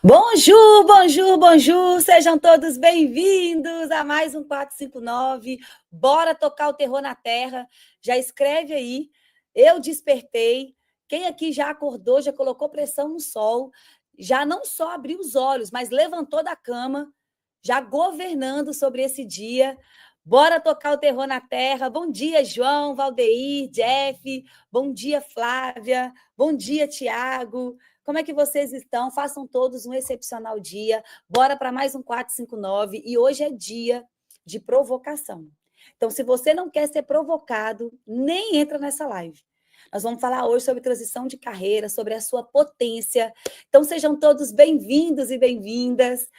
Bonjour, bonjour, bonjour, sejam todos bem-vindos a mais um 459. Bora tocar o terror na terra. Já escreve aí, eu despertei. Quem aqui já acordou, já colocou pressão no sol, já não só abriu os olhos, mas levantou da cama, já governando sobre esse dia. Bora tocar o terror na terra. Bom dia, João, Valdeir, Jeff. Bom dia, Flávia. Bom dia, Tiago. Como é que vocês estão? Façam todos um excepcional dia. Bora para mais um 459. E hoje é dia de provocação. Então, se você não quer ser provocado, nem entra nessa live. Nós vamos falar hoje sobre transição de carreira, sobre a sua potência. Então, sejam todos bem-vindos e bem-vindas.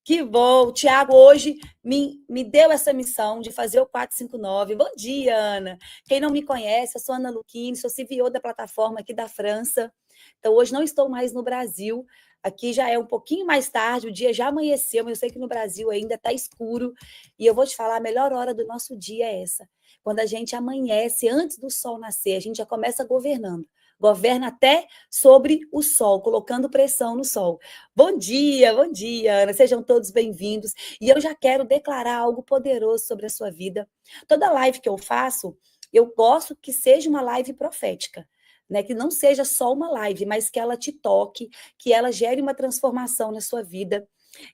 Que bom! O Tiago hoje me deu essa missão de fazer o 459. Bom dia, Ana. Quem não me conhece, eu sou Ana Luquini, sou CVO da plataforma aqui da França. Então, hoje não estou mais no Brasil. Aqui já é um pouquinho mais tarde, o dia já amanheceu, mas eu sei que no Brasil ainda está escuro. E eu vou te falar, a melhor hora do nosso dia é essa. Quando a gente amanhece antes do sol nascer, a gente já começa governando. Governa até sobre o sol, colocando pressão no sol. Bom dia, Ana. Sejam todos bem-vindos. E eu já quero declarar algo poderoso sobre a sua vida. Toda live que eu faço, eu gosto que seja uma live profética. Né, que não seja só uma live, mas que ela te toque, que ela gere uma transformação na sua vida.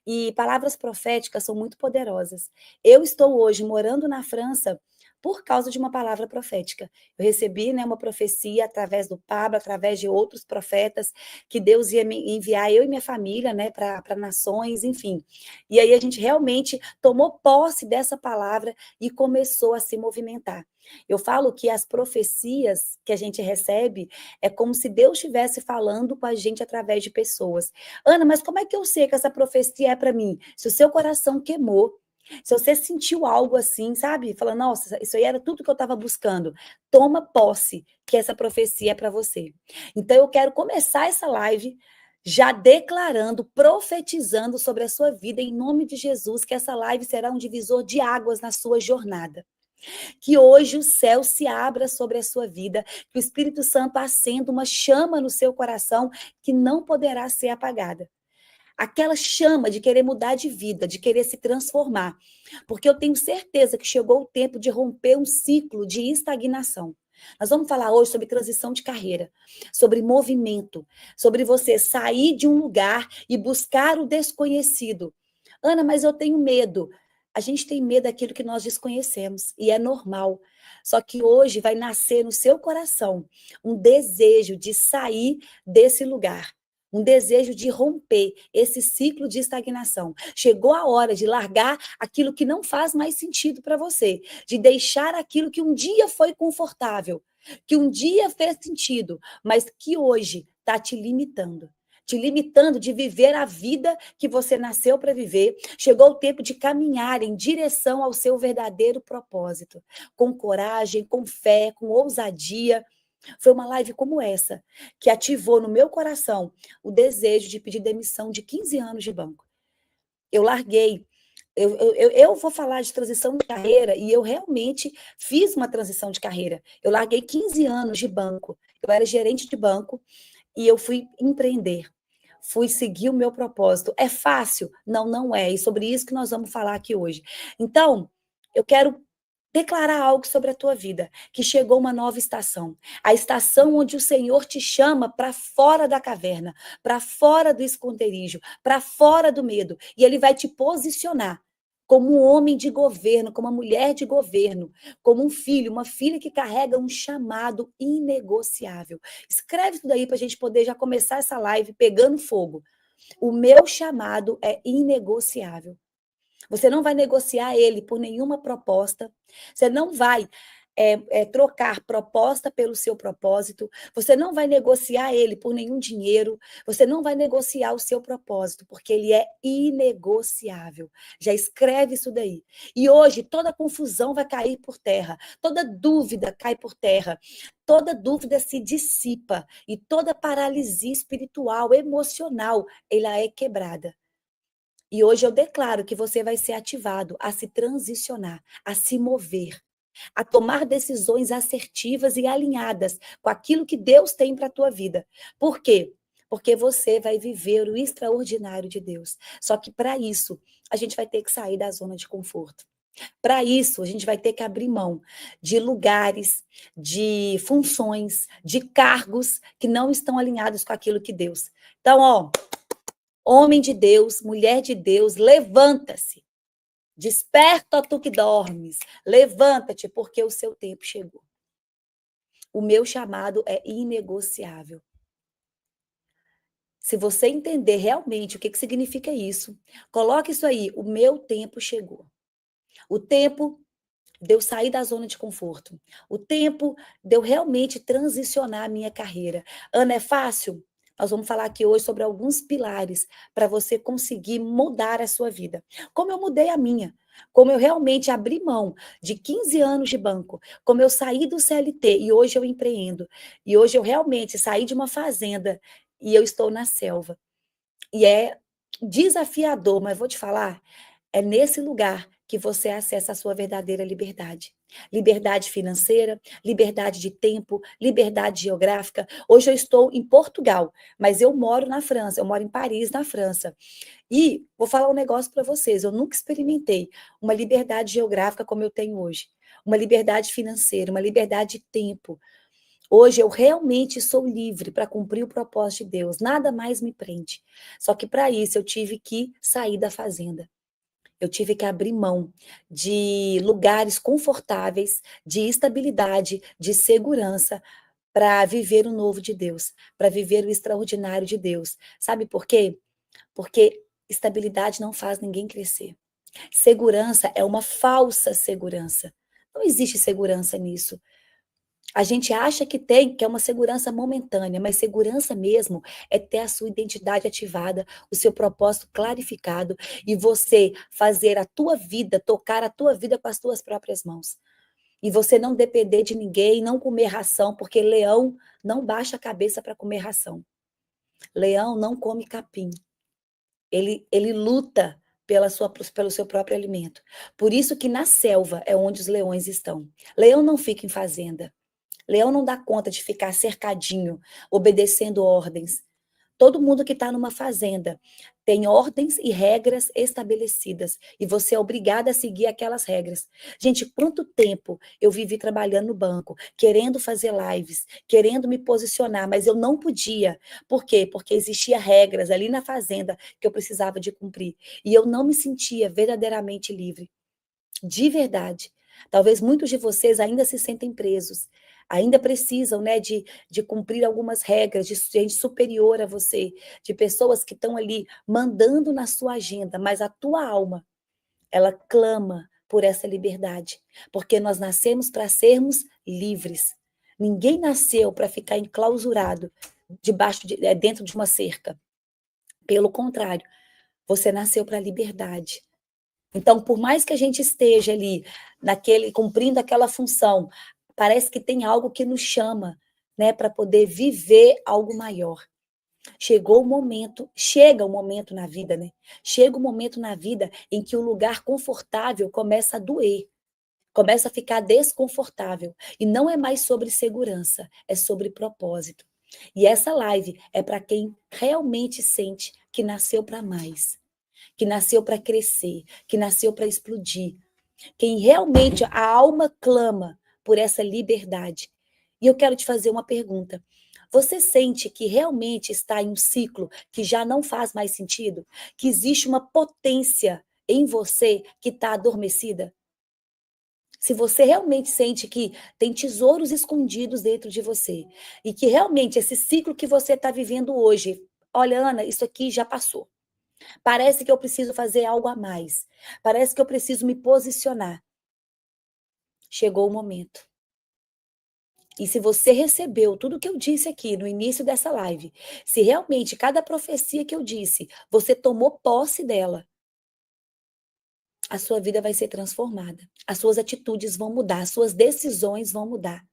E palavras proféticas são muito poderosas. Eu estou hoje morando na França por causa de uma palavra profética. Eu recebi, né, uma profecia através do Pablo, através de outros profetas, que Deus ia me enviar eu e minha família, né, para nações, enfim. E aí a gente realmente tomou posse dessa palavra e começou a se movimentar. Eu falo que as profecias que a gente recebe é como se Deus estivesse falando com a gente através de pessoas. Ana, mas como é que eu sei que essa profecia é para mim? Se o seu coração queimou, se você sentiu algo assim, sabe? Falando, nossa, isso aí era tudo que eu estava buscando. Toma posse que essa profecia é para você. Então, eu quero começar essa live já declarando, profetizando sobre a sua vida, em nome de Jesus, que essa live será um divisor de águas na sua jornada. Que hoje o céu se abra sobre a sua vida, que o Espírito Santo acenda uma chama no seu coração que não poderá ser apagada. Aquela chama de querer mudar de vida, de querer se transformar. Porque eu tenho certeza que chegou o tempo de romper um ciclo de estagnação. Nós vamos falar hoje sobre transição de carreira, sobre movimento, sobre você sair de um lugar e buscar o desconhecido. Ana, mas eu tenho medo. A gente tem medo daquilo que nós desconhecemos e é normal. Só que hoje vai nascer no seu coração um desejo de sair desse lugar. Um desejo de romper esse ciclo de estagnação. Chegou a hora de largar aquilo que não faz mais sentido para você, de deixar aquilo que um dia foi confortável, que um dia fez sentido, mas que hoje está te limitando de viver a vida que você nasceu para viver. Chegou o tempo de caminhar em direção ao seu verdadeiro propósito, com coragem, com fé, com ousadia. Foi uma live como essa que ativou no meu coração o desejo de pedir demissão de 15 anos de banco. Eu larguei. Eu vou falar de transição de carreira e eu realmente fiz uma transição de carreira. Eu larguei 15 anos de banco. Eu era gerente de banco e eu fui empreender. Fui seguir o meu propósito. É fácil? Não, não é. E sobre isso que nós vamos falar aqui hoje. Então, eu quero declarar algo sobre a tua vida, que chegou uma nova estação. A estação onde o Senhor te chama para fora da caverna, para fora do esconderijo, para fora do medo. E Ele vai te posicionar como um homem de governo, como uma mulher de governo, como um filho, uma filha que carrega um chamado inegociável. Escreve tudo aí para a gente poder já começar essa live pegando fogo. O meu chamado é inegociável. Você não vai negociar ele por nenhuma proposta. Você não vai trocar proposta pelo seu propósito. Você não vai negociar ele por nenhum dinheiro. Você não vai negociar o seu propósito, porque ele é inegociável. Já escreve isso daí. E hoje toda confusão vai cair por terra. Toda dúvida cai por terra. Toda dúvida se dissipa. E toda paralisia espiritual, emocional, ela é quebrada. E hoje eu declaro que você vai ser ativado a se transicionar, a se mover, a tomar decisões assertivas e alinhadas com aquilo que Deus tem para a tua vida. Por quê? porque você vai viver o extraordinário de Deus. Só que para isso, a gente vai ter que sair da zona de conforto. Para isso, a gente vai ter que abrir mão de lugares, de funções, de cargos que não estão alinhados com aquilo que Deus. Então, ó, homem de Deus, mulher de Deus, levanta-se. Desperta, tu que dormes. Levanta-te, porque o seu tempo chegou. O meu chamado é inegociável. Se você entender realmente o que significa isso, coloque isso aí. O meu tempo chegou. O tempo de eu sair da zona de conforto. O tempo de eu realmente transicionar a minha carreira. Ana, é fácil? Nós vamos falar aqui hoje sobre alguns pilares para você conseguir mudar a sua vida. Como eu mudei a minha. Como eu realmente abri mão de 15 anos de banco. Como eu saí do CLT e hoje eu empreendo. E hoje eu realmente saí de uma fazenda e eu estou na selva. E é desafiador, mas vou te falar, é nesse lugar que você acessa a sua verdadeira liberdade. Liberdade financeira, liberdade de tempo, liberdade geográfica. Hoje eu estou em Portugal, mas eu moro na França, eu moro em Paris, na França. E vou falar um negócio para vocês, eu nunca experimentei uma liberdade geográfica como eu tenho hoje. Uma liberdade financeira, uma liberdade de tempo. Hoje eu realmente sou livre para cumprir o propósito de Deus, nada mais me prende. Só que para isso eu tive que sair da fazenda. Eu tive que abrir mão de lugares confortáveis, de estabilidade, de segurança, para viver o novo de Deus, para viver o extraordinário de Deus. Sabe por quê? Porque estabilidade não faz ninguém crescer. Segurança é uma falsa segurança. Não existe segurança nisso. A gente acha que tem, que é uma segurança momentânea, mas segurança mesmo é ter a sua identidade ativada, o seu propósito clarificado e você fazer a tua vida, tocar a tua vida com as tuas próprias mãos. E você não depender de ninguém, não comer ração, porque leão não baixa a cabeça para comer ração. Leão não come capim. Ele luta pelo seu próprio alimento. Por isso que na selva é onde os leões estão. Leão não fica em fazenda. Leão não dá conta de ficar cercadinho, obedecendo ordens. Todo mundo que está numa fazenda tem ordens e regras estabelecidas e você é obrigada a seguir aquelas regras. Gente, quanto tempo eu vivi trabalhando no banco, querendo fazer lives, querendo me posicionar, mas eu não podia. Por quê? Porque existia regras ali na fazenda que eu precisava de cumprir e eu não me sentia verdadeiramente livre. De verdade. Talvez muitos de vocês ainda se sentem presos, ainda precisam, né, de cumprir algumas regras, de gente superior a você, de pessoas que estão ali mandando na sua agenda, mas a tua alma, ela clama por essa liberdade, porque nós nascemos para sermos livres. Ninguém nasceu para ficar enclausurado dentro de uma cerca. Pelo contrário, você nasceu para a liberdade. Então, por mais que a gente esteja ali cumprindo aquela função, parece que tem algo que nos chama, né, para poder viver algo maior. Chega o momento na vida, né? Chega o momento na vida em que o lugar confortável começa a doer, começa a ficar desconfortável. E não é mais sobre segurança, é sobre propósito. E essa live é para quem realmente sente que nasceu para mais, que nasceu para crescer, que nasceu para explodir. Quem realmente a alma clama por essa liberdade. E eu quero te fazer uma pergunta. Você sente que realmente está em um ciclo que já não faz mais sentido? Que existe uma potência em você que está adormecida? Se você realmente sente que tem tesouros escondidos dentro de você e que realmente esse ciclo que você está vivendo hoje, olha, Ana, isso aqui já passou. Parece que eu preciso fazer algo a mais. Parece que eu preciso me posicionar. Chegou o momento. E se você recebeu tudo que eu disse aqui no início dessa live, se realmente cada profecia que eu disse, você tomou posse dela, a sua vida vai ser transformada. As suas atitudes vão mudar, as suas decisões vão mudar.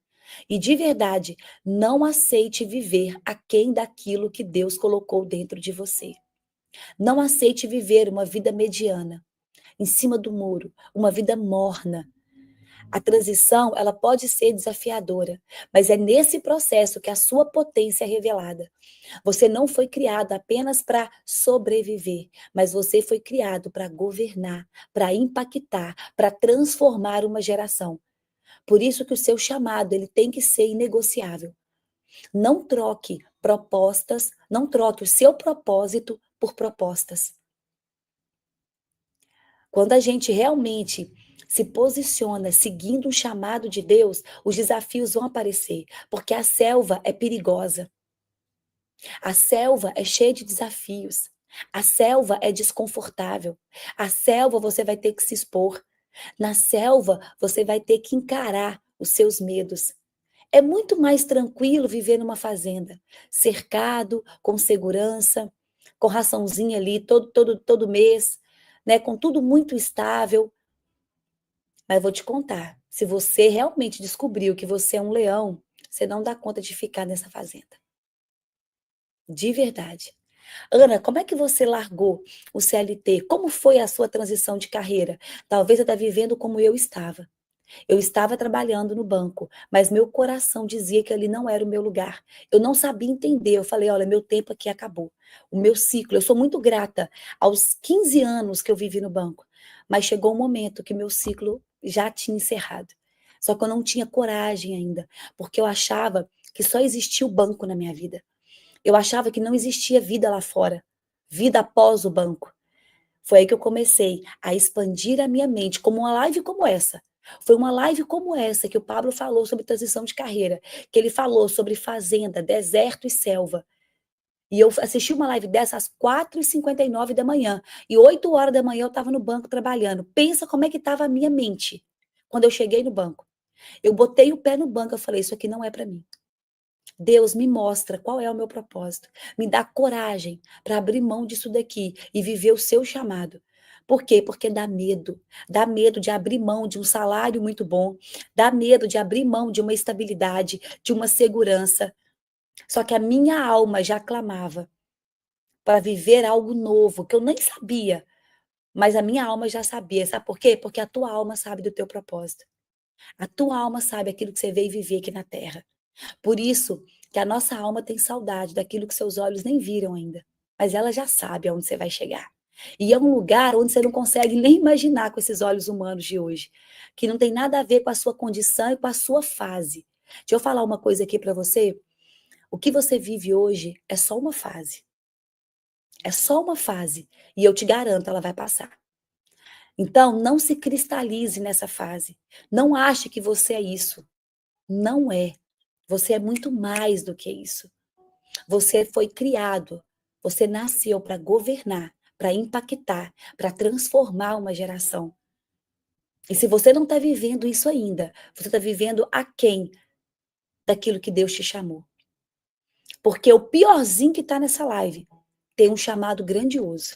E de verdade, não aceite viver aquém daquilo que Deus colocou dentro de você. Não aceite viver uma vida mediana, em cima do muro, uma vida morna. A transição, ela pode ser desafiadora, mas é nesse processo que a sua potência é revelada. Você não foi criado apenas para sobreviver, mas você foi criado para governar, para impactar, para transformar uma geração. Por isso que o seu chamado, ele tem que ser inegociável. Não troque propostas, não troque o seu propósito por propostas. Quando a gente realmente se posiciona seguindo o chamado de Deus, os desafios vão aparecer, porque a selva é perigosa. A selva é cheia de desafios. A selva é desconfortável. A selva você vai ter que se expor. Na selva você vai ter que encarar os seus medos. É muito mais tranquilo viver numa fazenda, cercado, com segurança, com raçãozinha ali todo mês, né, com tudo muito estável. Mas eu vou te contar, se você realmente descobriu que você é um leão, você não dá conta de ficar nessa fazenda. De verdade. Ana, como é que você largou o CLT? Como foi a sua transição de carreira? Talvez você está vivendo como eu estava. Eu estava trabalhando no banco, mas meu coração dizia que ali não era o meu lugar. Eu não sabia entender. Eu falei, olha, meu tempo aqui acabou. O meu ciclo. Eu sou muito grata aos 15 anos que eu vivi no banco, mas chegou um momento que meu ciclo já tinha encerrado. Só que eu não tinha coragem ainda, porque eu achava que só existia o banco na minha vida. Eu achava que não existia vida lá fora, vida após o banco. Foi aí que eu comecei a expandir a minha mente, como uma live como essa. Foi uma live como essa que o Pablo falou sobre transição de carreira, que ele falou sobre fazenda, deserto e selva. E eu assisti uma live dessa às 4h59 da manhã. E 8 horas da manhã eu estava no banco trabalhando. Pensa como é que estava a minha mente quando eu cheguei no banco. Eu botei o pé no banco, eu falei, isso aqui não é para mim. Deus me mostra qual é o meu propósito. Me dá coragem para abrir mão disso daqui e viver o seu chamado. Por quê? Porque dá medo. Dá medo de abrir mão de um salário muito bom. Dá medo de abrir mão de uma estabilidade, de uma segurança. Só que a minha alma já clamava para viver algo novo, que eu nem sabia. Mas a minha alma já sabia. Sabe por quê? Porque a tua alma sabe do teu propósito. A tua alma sabe aquilo que você veio viver aqui na Terra. Por isso que a nossa alma tem saudade daquilo que seus olhos nem viram ainda, mas ela já sabe aonde você vai chegar. E é um lugar onde você não consegue nem imaginar com esses olhos humanos de hoje, que não tem nada a ver com a sua condição e com a sua fase. Deixa eu falar uma coisa aqui para você. O que você vive hoje é só uma fase. É só uma fase. E eu te garanto, ela vai passar. Então, não se cristalize nessa fase. Não ache que você é isso. Não é. Você é muito mais do que isso. Você foi criado, você nasceu para governar, para impactar, para transformar uma geração. E se você não está vivendo isso ainda, você está vivendo aquém daquilo que Deus te chamou. Porque o piorzinho que está nessa live tem um chamado grandioso.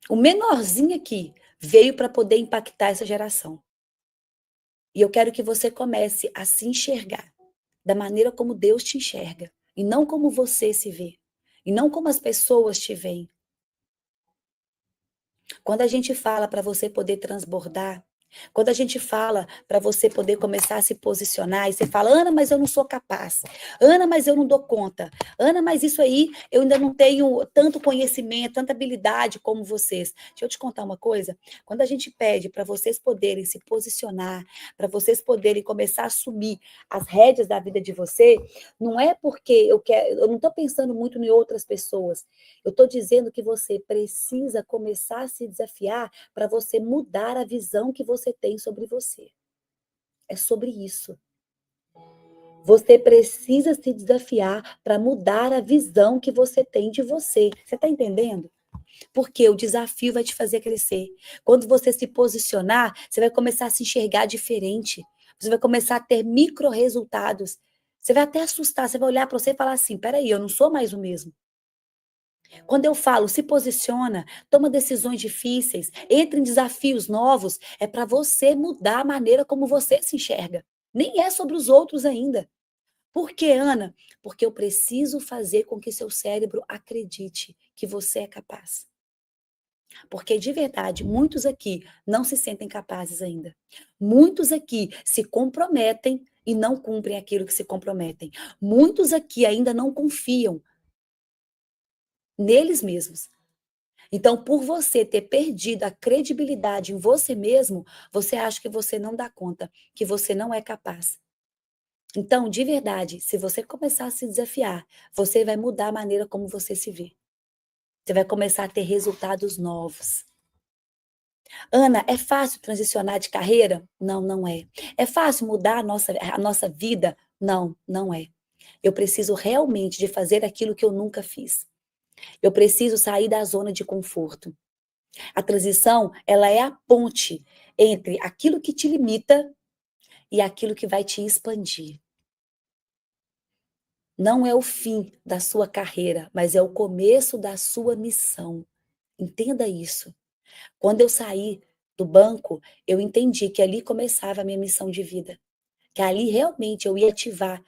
O menorzinho aqui veio para poder impactar essa geração. E eu quero que você comece a se enxergar da maneira como Deus te enxerga, e não como você se vê, e não como as pessoas te veem. Quando a gente fala para você poder transbordar, quando a gente fala para você poder começar a se posicionar, e você fala, Ana, mas eu não sou capaz. Ana, mas eu não dou conta. Ana, mas isso aí eu ainda não tenho tanto conhecimento, tanta habilidade como vocês. Deixa eu te contar uma coisa. Quando a gente pede para vocês poderem se posicionar, para vocês poderem começar a assumir as rédeas da vida de você, não é porque eu não estou pensando muito em outras pessoas. Eu estou dizendo que você precisa começar a se desafiar para você mudar a visão que você tem sobre você. É sobre isso. Você precisa se desafiar para mudar a visão que você tem de você. Você está entendendo? Porque o desafio vai te fazer crescer. Quando você se posicionar, você vai começar a se enxergar diferente. Você vai começar a ter micro resultados. Você vai até assustar, você vai olhar para você e falar assim, peraí, eu não sou mais o mesmo. Quando eu falo se posiciona, toma decisões difíceis, entra em desafios novos, é para você mudar a maneira como você se enxerga. Nem é sobre os outros ainda. Por quê, Ana? Porque eu preciso fazer com que seu cérebro acredite que você é capaz. Porque, de verdade, muitos aqui não se sentem capazes ainda. Muitos aqui se comprometem e não cumprem aquilo que se comprometem. Muitos aqui ainda não confiam neles mesmos. Então, por você ter perdido a credibilidade em você mesmo, você acha que você não dá conta, que você não é capaz. Então, de verdade, se você começar a se desafiar, você vai mudar a maneira como você se vê. Você vai começar a ter resultados novos. Ana, é fácil transicionar de carreira? Não, não é. É fácil mudar a nossa vida? Não, não é. Eu preciso realmente de fazer aquilo que eu nunca fiz. Eu preciso sair da zona de conforto. A transição, ela é a ponte entre aquilo que te limita e aquilo que vai te expandir. Não é o fim da sua carreira, mas é o começo da sua missão. Entenda isso. Quando eu saí do banco, eu entendi que ali começava a minha missão de vida, que ali realmente eu ia ativar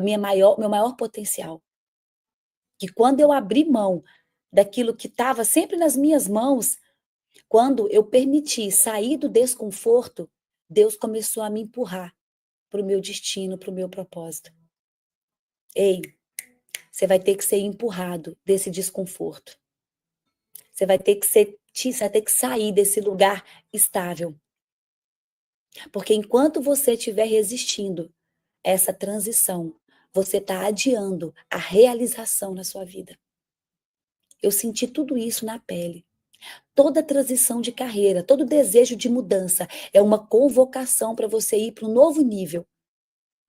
meu maior potencial. Que quando eu abri mão daquilo que estava sempre nas minhas mãos, quando eu permiti sair do desconforto, Deus começou a me empurrar para o meu destino, para o meu propósito. Ei, você vai ter que ser empurrado desse desconforto. Você vai ter que sair desse lugar estável. Porque enquanto você estiver resistindo a essa transição, você está adiando a realização na sua vida. Eu senti tudo isso na pele. Toda transição de carreira, todo desejo de mudança é uma convocação para você ir para um novo nível,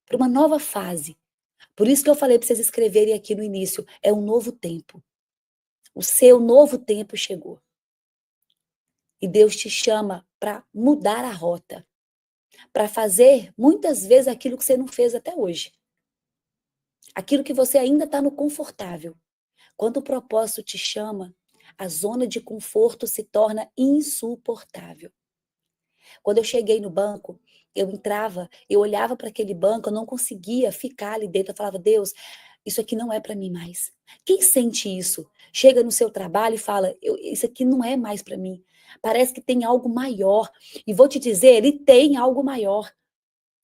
para uma nova fase. Por isso que eu falei para vocês escreverem aqui no início, é um novo tempo. O seu novo tempo chegou. E Deus te chama para mudar a rota, para fazer muitas vezes aquilo que você não fez até hoje. Aquilo que você ainda está no confortável. Quando o propósito te chama, a zona de conforto se torna insuportável. Quando eu cheguei no banco, eu entrava, eu olhava para aquele banco, eu não conseguia ficar ali dentro. Eu falava, Deus, isso aqui não é para mim mais. Quem sente isso? Chega no seu trabalho e fala, isso aqui não é mais para mim. Parece que tem algo maior. E vou te dizer, ele tem algo maior.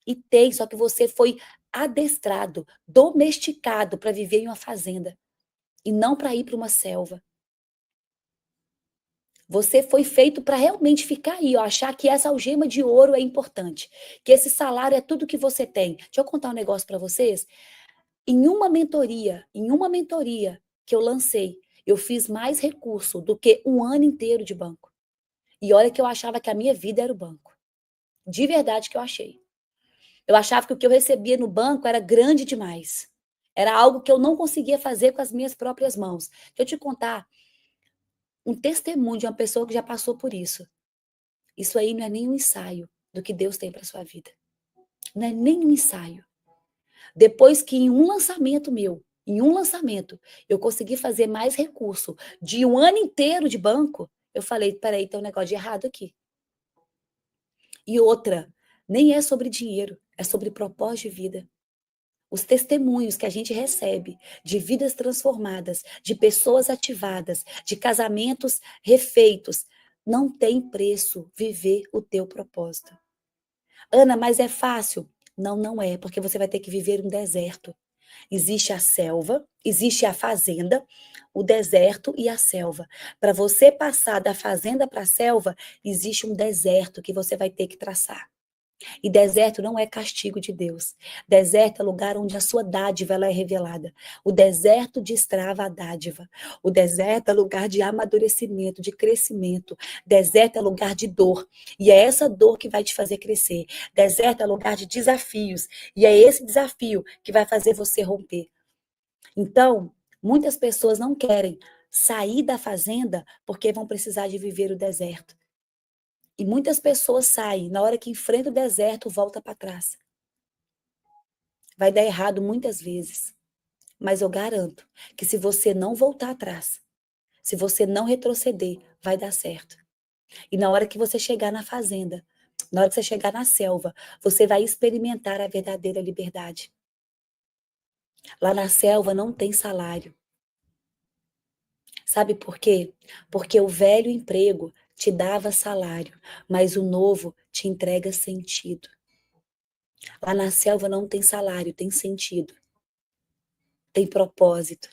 E tem, só que você foi adestrado, domesticado para viver em uma fazenda. E não para ir para uma selva. Você foi feito para realmente ficar aí, ó, achar que essa algema de ouro é importante, que esse salário é tudo que você tem. Deixa eu contar um negócio para vocês. Em uma mentoria que eu lancei, eu fiz mais recurso do que um ano inteiro de banco. E olha que eu achava que a minha vida era o banco. De verdade que eu achei. Eu achava que o que eu recebia no banco era grande demais. Era algo que eu não conseguia fazer com as minhas próprias mãos. Deixa eu te contar um testemunho de uma pessoa que já passou por isso. Isso aí não é nem um ensaio do que Deus tem para sua vida. Não é nem um ensaio. Depois que em um lançamento, eu consegui fazer mais recurso de um ano inteiro de banco, eu falei, peraí, tem um negócio de errado aqui. E outra, nem é sobre dinheiro, é sobre propósito de vida. Os testemunhos que a gente recebe de vidas transformadas, de pessoas ativadas, de casamentos refeitos, não tem preço viver o teu propósito. Ana, mas é fácil? Não, não é, porque você vai ter que viver um deserto. Existe a selva, existe a fazenda, o deserto e a selva. Para você passar da fazenda para a selva, existe um deserto que você vai ter que traçar. E deserto não é castigo de Deus. Deserto é lugar onde a sua dádiva ela é revelada. O deserto destrava a dádiva. O deserto é lugar de amadurecimento, de crescimento. Deserto é lugar de dor. E é essa dor que vai te fazer crescer. Deserto é lugar de desafios. E é esse desafio que vai fazer você romper. Então, muitas pessoas não querem sair da fazenda porque vão precisar de viver o deserto. E muitas pessoas saem, na hora que enfrenta o deserto, volta para trás. Vai dar errado muitas vezes. Mas eu garanto que se você não voltar atrás, se você não retroceder, vai dar certo. E na hora que você chegar na fazenda, na hora que você chegar na selva, você vai experimentar a verdadeira liberdade. Lá na selva não tem salário. Sabe por quê? Porque o velho emprego te dava salário, mas o novo te entrega sentido. Lá na selva não tem salário, tem sentido, tem propósito.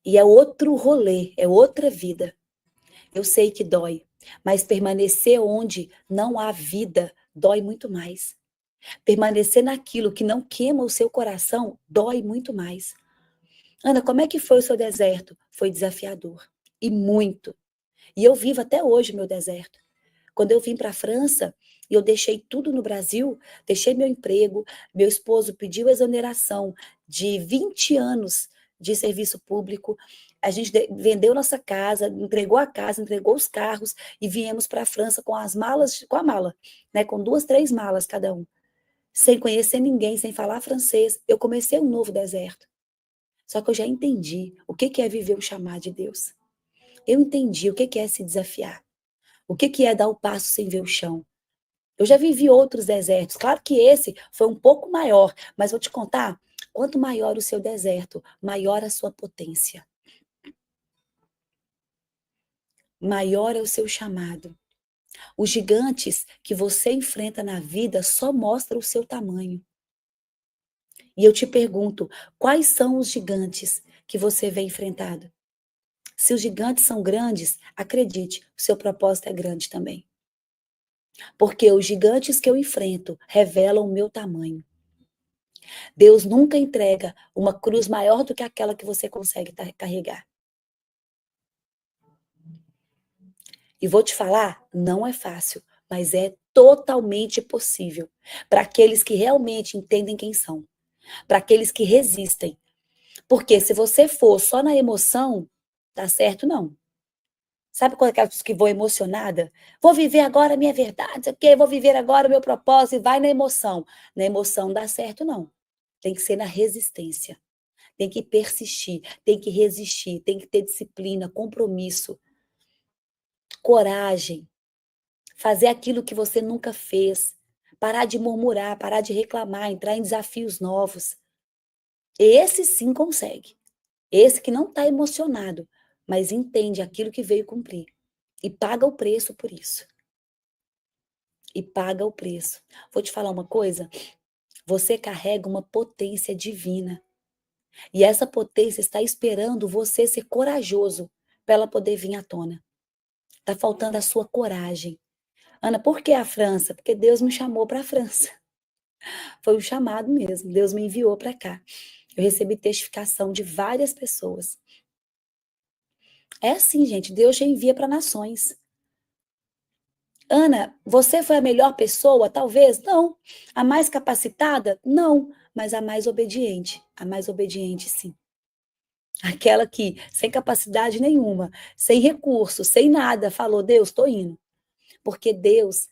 E é outro rolê, é outra vida. Eu sei que dói, mas permanecer onde não há vida dói muito mais. Permanecer naquilo que não queima o seu coração dói muito mais. Ana, como é que foi o seu deserto? Foi desafiador. E muito. E eu vivo até hoje meu deserto. Quando eu vim para a França, e eu deixei tudo no Brasil, deixei meu emprego, meu esposo pediu exoneração de 20 anos de serviço público, a gente vendeu nossa casa, entregou a casa, entregou os carros e viemos para a França com as malas, com a mala, né, com 2, 3 malas cada um, sem conhecer ninguém, sem falar francês. Eu comecei um novo deserto. Só que eu já entendi o que é viver o chamado de Deus. Eu entendi o que é se desafiar. O que é dar o passo sem ver o chão. Eu já vivi outros desertos. Claro que esse foi um pouco maior, mas vou te contar, quanto maior o seu deserto, maior a sua potência. Maior é o seu chamado. Os gigantes que você enfrenta na vida só mostram o seu tamanho. E eu te pergunto, quais são os gigantes que você vem enfrentado? Se os gigantes são grandes, acredite, o seu propósito é grande também. Porque os gigantes que eu enfrento revelam o meu tamanho. Deus nunca entrega uma cruz maior do que aquela que você consegue carregar. E vou te falar, não é fácil, mas é totalmente possível para aqueles que realmente entendem quem são, para aqueles que resistem. Porque se você for só na emoção, tá certo não. Sabe quando aquelas pessoas que vão emocionada? Vou viver agora a minha verdade, ok? Vou viver agora o meu propósito e vai na emoção. Na emoção não dá certo não. Tem que ser na resistência. Tem que persistir, tem que resistir, tem que ter disciplina, compromisso, coragem, fazer aquilo que você nunca fez, parar de murmurar, parar de reclamar, entrar em desafios novos. Esse sim consegue. Esse que não está emocionado, mas entende aquilo que veio cumprir e paga o preço por isso. E paga o preço. Vou te falar uma coisa, você carrega uma potência divina. E essa potência está esperando você ser corajoso para ela poder vir à tona. Está faltando a sua coragem. Ana, por que a França? Porque Deus me chamou para a França. Foi um chamado mesmo. Deus me enviou para cá. Eu recebi testificação de várias pessoas. É assim, gente. Deus já envia para nações. Ana, você foi a melhor pessoa? Talvez. Não. A mais capacitada? Não. Mas a mais obediente. A mais obediente, sim. Aquela que, sem capacidade nenhuma, sem recurso, sem nada, falou: Deus, estou indo. Porque Deus,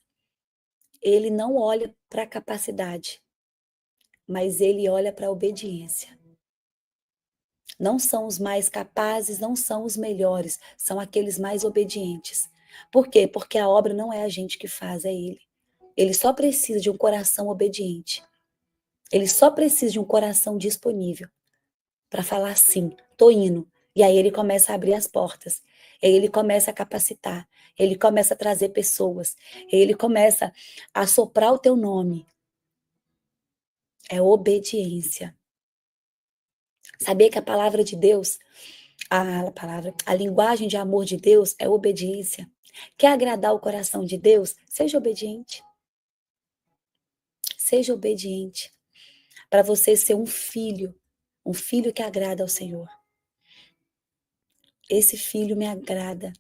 ele não olha para a capacidade, mas ele olha para a obediência. Não são os mais capazes, não são os melhores, são aqueles mais obedientes. Por quê? Porque a obra não é a gente que faz, é ele. Ele só precisa de um coração obediente. Ele só precisa de um coração disponível para falar sim, tô indo. E aí ele começa a abrir as portas. Aí ele começa a capacitar. Ele começa a trazer pessoas. Ele começa a soprar o teu nome. É obediência. Sabia que a palavra de Deus, a linguagem de amor de Deus é obediência. Quer agradar o coração de Deus? Seja obediente. Seja obediente. Para você ser um filho que agrada ao Senhor. Esse filho me agrada.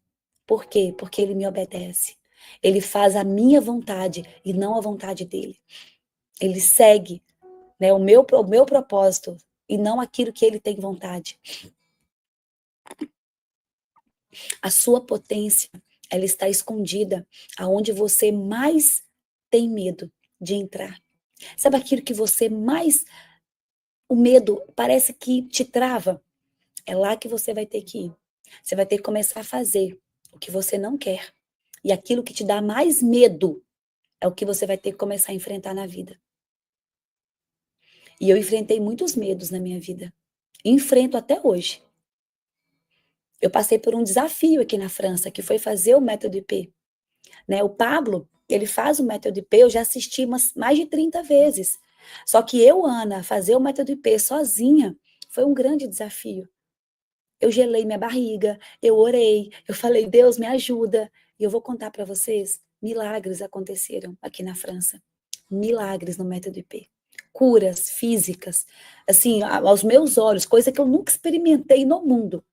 Por quê? Porque ele me obedece. Ele faz a minha vontade e não a vontade dele. Ele segue, né, o meu propósito e não aquilo que ele tem vontade. A sua potência, ela está escondida aonde você mais tem medo de entrar. Sabe aquilo que você mais... O medo parece que te trava? É lá que você vai ter que ir. Você vai ter que começar a fazer o que você não quer. E aquilo que te dá mais medo é o que você vai ter que começar a enfrentar na vida. E eu enfrentei muitos medos na minha vida. Enfrento até hoje. Eu passei por um desafio aqui na França, que foi fazer o método IP, né? O Pablo, ele faz o método IP, eu já assisti mais de 30 vezes. Só que eu, Ana, fazer o método IP sozinha foi um grande desafio. Eu gelei minha barriga, eu orei, eu falei, Deus, me ajuda. E eu vou contar para vocês, milagres aconteceram aqui na França. Milagres no método IP. Curas físicas, assim, aos meus olhos, coisa que eu nunca experimentei no mundo.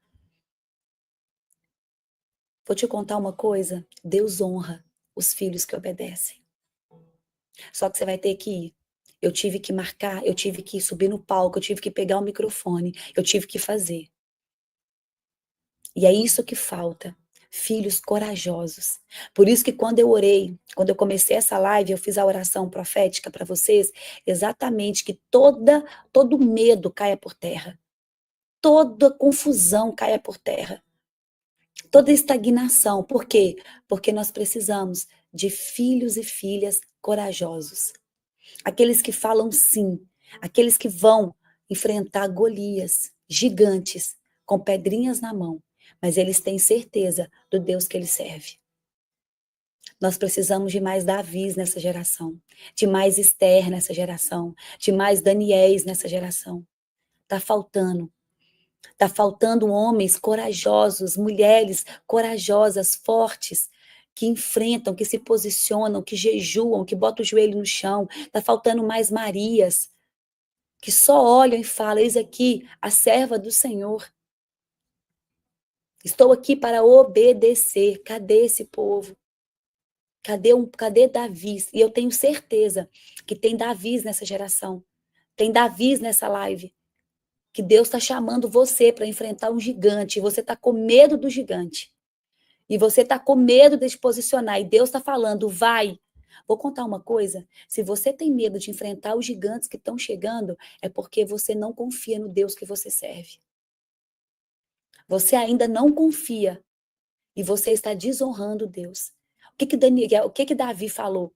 Vou te contar uma coisa, Deus honra os filhos que obedecem. Só que você vai ter que ir. Eu tive que marcar, eu tive que subir no palco, eu tive que pegar o microfone, eu tive que fazer. E é isso que falta, filhos corajosos. Por isso que quando eu orei, quando eu comecei essa live, eu fiz a oração profética para vocês, exatamente que todo medo caia por terra, toda confusão caia por terra, toda estagnação. Por quê? Porque nós precisamos de filhos e filhas corajosos. Aqueles que falam sim, aqueles que vão enfrentar Golias, gigantes, com pedrinhas na mão, mas eles têm certeza do Deus que eles servem. Nós precisamos de mais Davis nessa geração, de mais Esther nessa geração, de mais Daniéis nessa geração. Tá faltando. Tá faltando homens corajosos, mulheres corajosas, fortes, que enfrentam, que se posicionam, que jejuam, que botam o joelho no chão. Tá faltando mais Marias, que só olham e falam, eis aqui a serva do Senhor. Estou aqui para obedecer. Cadê esse povo? Cadê Davis? E eu tenho certeza que tem Davis nessa geração. Tem Davis nessa live. Que Deus está chamando você para enfrentar um gigante. E você está com medo do gigante. E você está com medo de se posicionar. E Deus está falando, vai. Vou contar uma coisa. Se você tem medo de enfrentar os gigantes que estão chegando, é porque você não confia no Deus que você serve. Você ainda não confia. E você está desonrando Deus. O que Davi falou?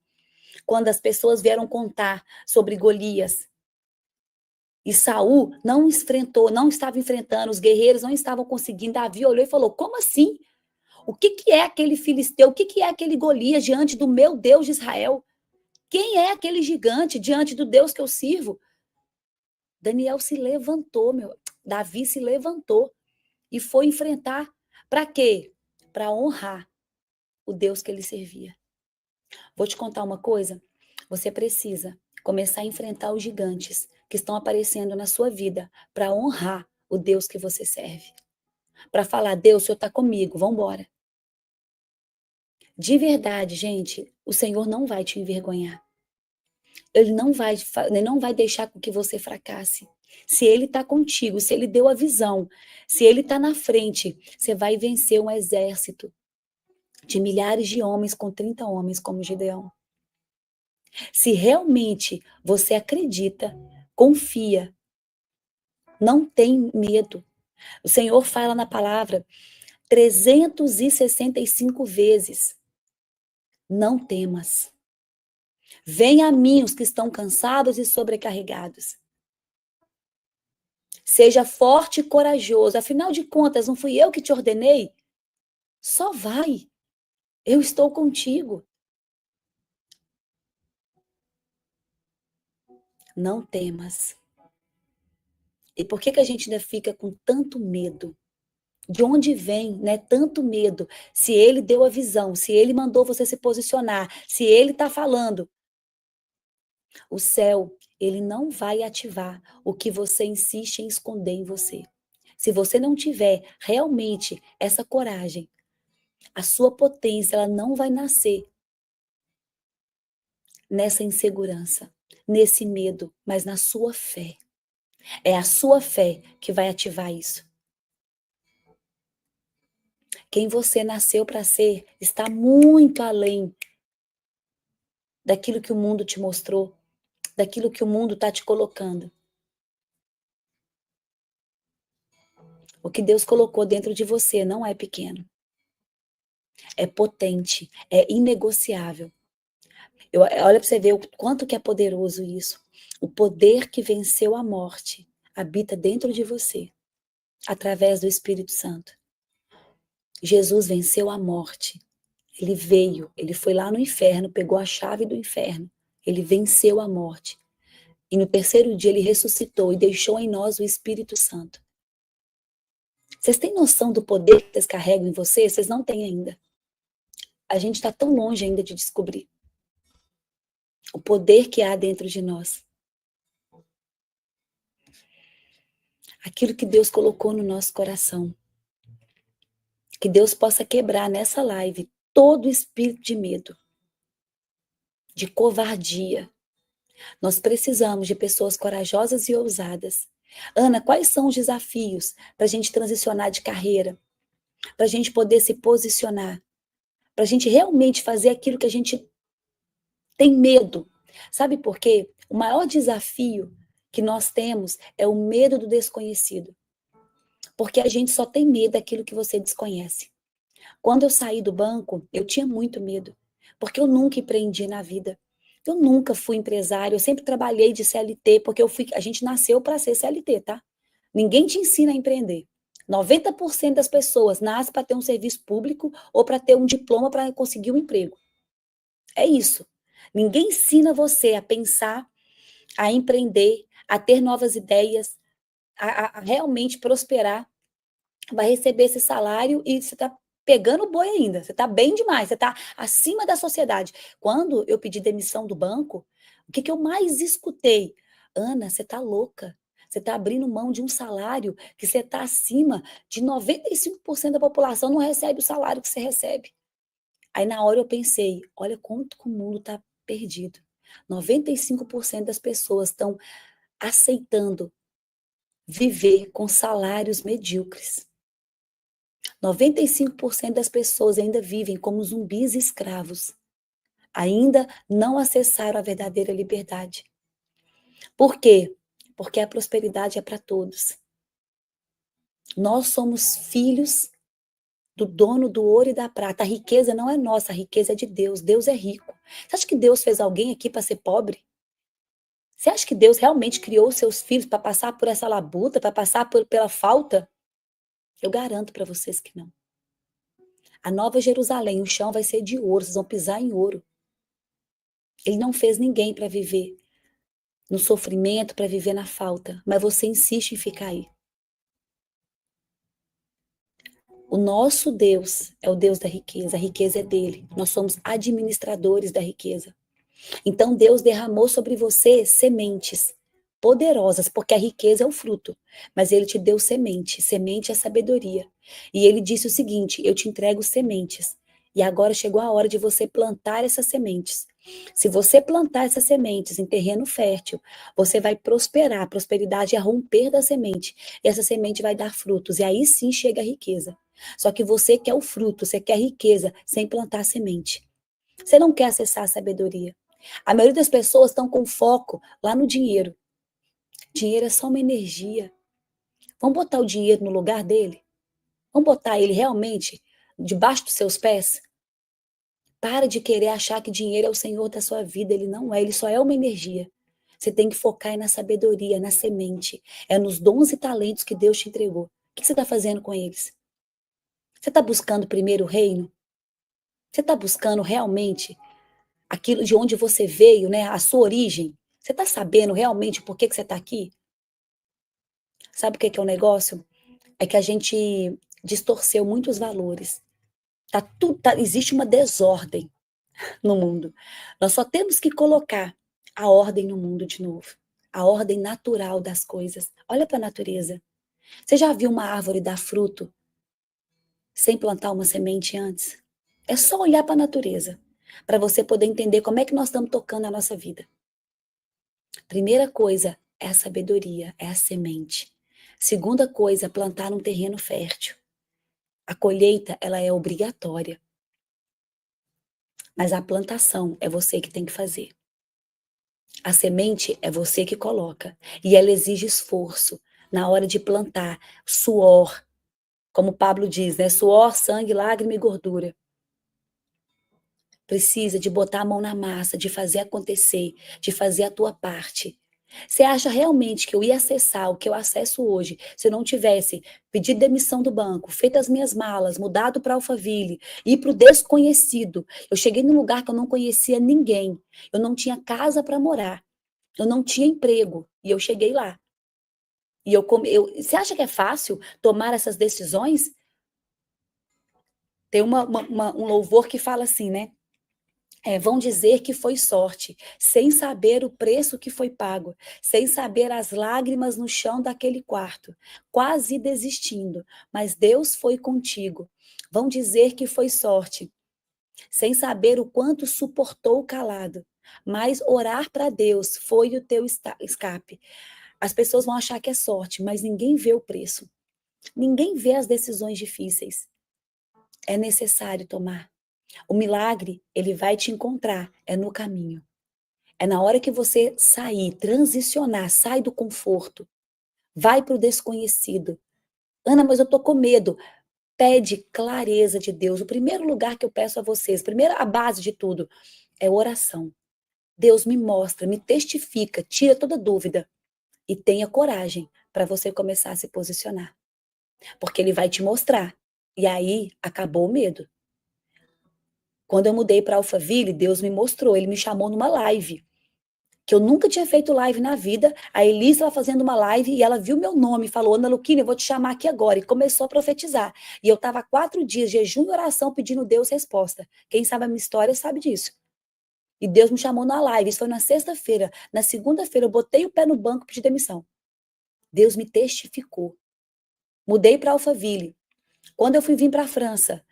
Quando as pessoas vieram contar sobre Golias. E Saul não estava enfrentando, os guerreiros não estavam conseguindo. Davi olhou e falou, como assim? O que é aquele filisteu? O que é aquele Golias diante do meu Deus de Israel? Quem é aquele gigante diante do Deus que eu sirvo? Daniel se levantou, Davi se levantou e foi enfrentar. Para quê? Para honrar o Deus que ele servia. Vou te contar uma coisa. Você precisa começar a enfrentar os gigantes que estão aparecendo na sua vida para honrar o Deus que você serve. Para falar, Deus, o Senhor está comigo, vamos embora. De verdade, gente, o Senhor não vai te envergonhar. Ele não vai deixar com que você fracasse. Se Ele está contigo, se Ele deu a visão, se Ele está na frente, você vai vencer um exército de milhares de homens com 30 homens como Gideão. Se realmente você acredita, confia, não tem medo. O Senhor fala na palavra 365 vezes, não temas. Venha a mim os que estão cansados e sobrecarregados. Seja forte e corajoso. Afinal de contas, não fui eu que te ordenei? Só vai. Eu estou contigo. Não temas. E por que a gente ainda fica com tanto medo? De onde vem, né, tanto medo? Se ele deu a visão, se ele mandou você se posicionar, se ele está falando, o céu, ele não vai ativar o que você insiste em esconder em você. Se você não tiver realmente essa coragem, a sua potência, ela não vai nascer nessa insegurança, nesse medo, mas na sua fé. É a sua fé que vai ativar isso. Quem você nasceu para ser está muito além daquilo que o mundo te mostrou, daquilo que o mundo está te colocando. O que Deus colocou dentro de você não é pequeno. É potente, é inegociável. Olha para você ver o quanto que é poderoso isso. O poder que venceu a morte habita dentro de você, através do Espírito Santo. Jesus venceu a morte. Ele veio, ele foi lá no inferno, pegou a chave do inferno. Ele venceu a morte. E no terceiro dia ele ressuscitou e deixou em nós o Espírito Santo. Vocês têm noção do poder que vocês carregam em vocês? Vocês não têm ainda. A gente está tão longe ainda de descobrir o poder que há dentro de nós. Aquilo que Deus colocou no nosso coração. Que Deus possa quebrar nessa live todo o espírito de medo, de covardia. Nós precisamos de pessoas corajosas e ousadas. Ana, quais são os desafios para a gente transicionar de carreira? Para a gente poder se posicionar? Para a gente realmente fazer aquilo que a gente tem medo? Sabe por quê? O maior desafio que nós temos é o medo do desconhecido. Porque a gente só tem medo daquilo que você desconhece. Quando eu saí do banco, eu tinha muito medo, porque eu nunca empreendi na vida. Eu nunca fui empresário, eu sempre trabalhei de CLT, porque a gente nasceu para ser CLT, tá? Ninguém te ensina a empreender. 90% das pessoas nascem para ter um serviço público ou para ter um diploma para conseguir um emprego. É isso. Ninguém ensina você a pensar, a empreender, a ter novas ideias, a realmente prosperar. Vai receber esse salário e você está pegando o boi ainda. Você está bem demais, você está acima da sociedade. Quando eu pedi demissão do banco, o que eu mais escutei? Ana, você está louca. Você está abrindo mão de um salário que você está acima de 95% da população não recebe o salário que você recebe. Aí na hora eu pensei, olha como o mundo está perdido. 95% das pessoas estão aceitando viver com salários medíocres. 95% das pessoas ainda vivem como zumbis escravos. Ainda não acessaram a verdadeira liberdade. Por quê? Porque a prosperidade é para todos. Nós somos filhos do dono do ouro e da prata. A riqueza não é nossa, a riqueza é de Deus. Deus é rico. Você acha que Deus fez alguém aqui para ser pobre? Você acha que Deus realmente criou seus filhos para passar por essa labuta, para passar pela falta? Eu garanto para vocês que não. A Nova Jerusalém, o chão vai ser de ouro, vocês vão pisar em ouro. Ele não fez ninguém para viver no sofrimento, para viver na falta, mas você insiste em ficar aí. O nosso Deus é o Deus da riqueza, a riqueza é dele. Nós somos administradores da riqueza. Então Deus derramou sobre você sementes poderosas, porque a riqueza é o fruto, mas ele te deu semente, semente é sabedoria. E ele disse o seguinte: eu te entrego sementes. E agora chegou a hora de você plantar essas sementes. Se você plantar essas sementes em terreno fértil, você vai prosperar. A prosperidade é romper da semente. E essa semente vai dar frutos. E aí sim chega a riqueza. Só que você quer o fruto, você quer riqueza sem plantar semente. Você não quer acessar a sabedoria. A maioria das pessoas estão com foco lá no dinheiro. Dinheiro é só uma energia. Vamos botar o dinheiro no lugar dele? Vamos botar ele realmente debaixo dos seus pés? Para de querer achar que dinheiro é o senhor da sua vida. Ele não é, ele só é uma energia. Você tem que focar na sabedoria, na semente. É nos dons e talentos que Deus te entregou. O que você está fazendo com eles? Você está buscando primeiro o reino? Você está buscando realmente aquilo de onde você veio, né? A sua origem? Você está sabendo realmente por que você está aqui? Sabe o que é o negócio? É que a gente distorceu muitos valores. Existe uma desordem no mundo. Nós só temos que colocar a ordem no mundo de novo. A ordem natural das coisas. Olha para a natureza. Você já viu uma árvore dar fruto sem plantar uma semente antes? É só olhar para a natureza, para você poder entender como é que nós estamos tocando a nossa vida. Primeira coisa é a sabedoria, é a semente. Segunda coisa, plantar num terreno fértil. A colheita, ela é obrigatória. Mas a plantação é você que tem que fazer. A semente é você que coloca. E ela exige esforço na hora de plantar, suor. Como Pablo diz, né? Suor, sangue, lágrima e gordura. Precisa de botar a mão na massa, de fazer acontecer, de fazer a tua parte. Você acha realmente que eu ia acessar o que eu acesso hoje, se eu não tivesse pedido demissão do banco, feito as minhas malas, mudado para Alphaville, ir para o desconhecido? Eu cheguei num lugar que eu não conhecia ninguém, eu não tinha casa para morar, eu não tinha emprego, e eu cheguei lá. E você acha que é fácil tomar essas decisões? Tem um louvor que fala assim, né? Vão dizer que foi sorte, sem saber o preço que foi pago, sem saber as lágrimas no chão daquele quarto, quase desistindo, mas Deus foi contigo. Vão dizer que foi sorte, sem saber o quanto suportou calado, mas orar para Deus foi o teu escape. As pessoas vão achar que é sorte, mas ninguém vê o preço. Ninguém vê as decisões difíceis. É necessário tomar. O milagre, ele vai te encontrar, é no caminho. É na hora que você sair, transicionar, sai do conforto, vai para o desconhecido. Ana, mas eu tô com medo. Pede clareza de Deus. O primeiro lugar que eu peço a vocês, a base de tudo, é oração. Deus me mostra, me testifica, tira toda dúvida e tenha coragem para você começar a se posicionar. Porque ele vai te mostrar. E aí acabou o medo. Quando eu mudei para Alphaville, Deus me mostrou, ele me chamou numa live, que eu nunca tinha feito live na vida. A Elisa estava fazendo uma live e ela viu meu nome e falou: Ana Luquini, eu vou te chamar aqui agora. E começou a profetizar. E eu estava 4 dias, jejum e oração, pedindo Deus resposta. Quem sabe a minha história sabe disso. E Deus me chamou na live. Isso foi na sexta-feira. Na segunda-feira, eu botei o pé no banco e pedi demissão. Deus me testificou. Mudei para Alphaville. Quando eu fui vir para a França,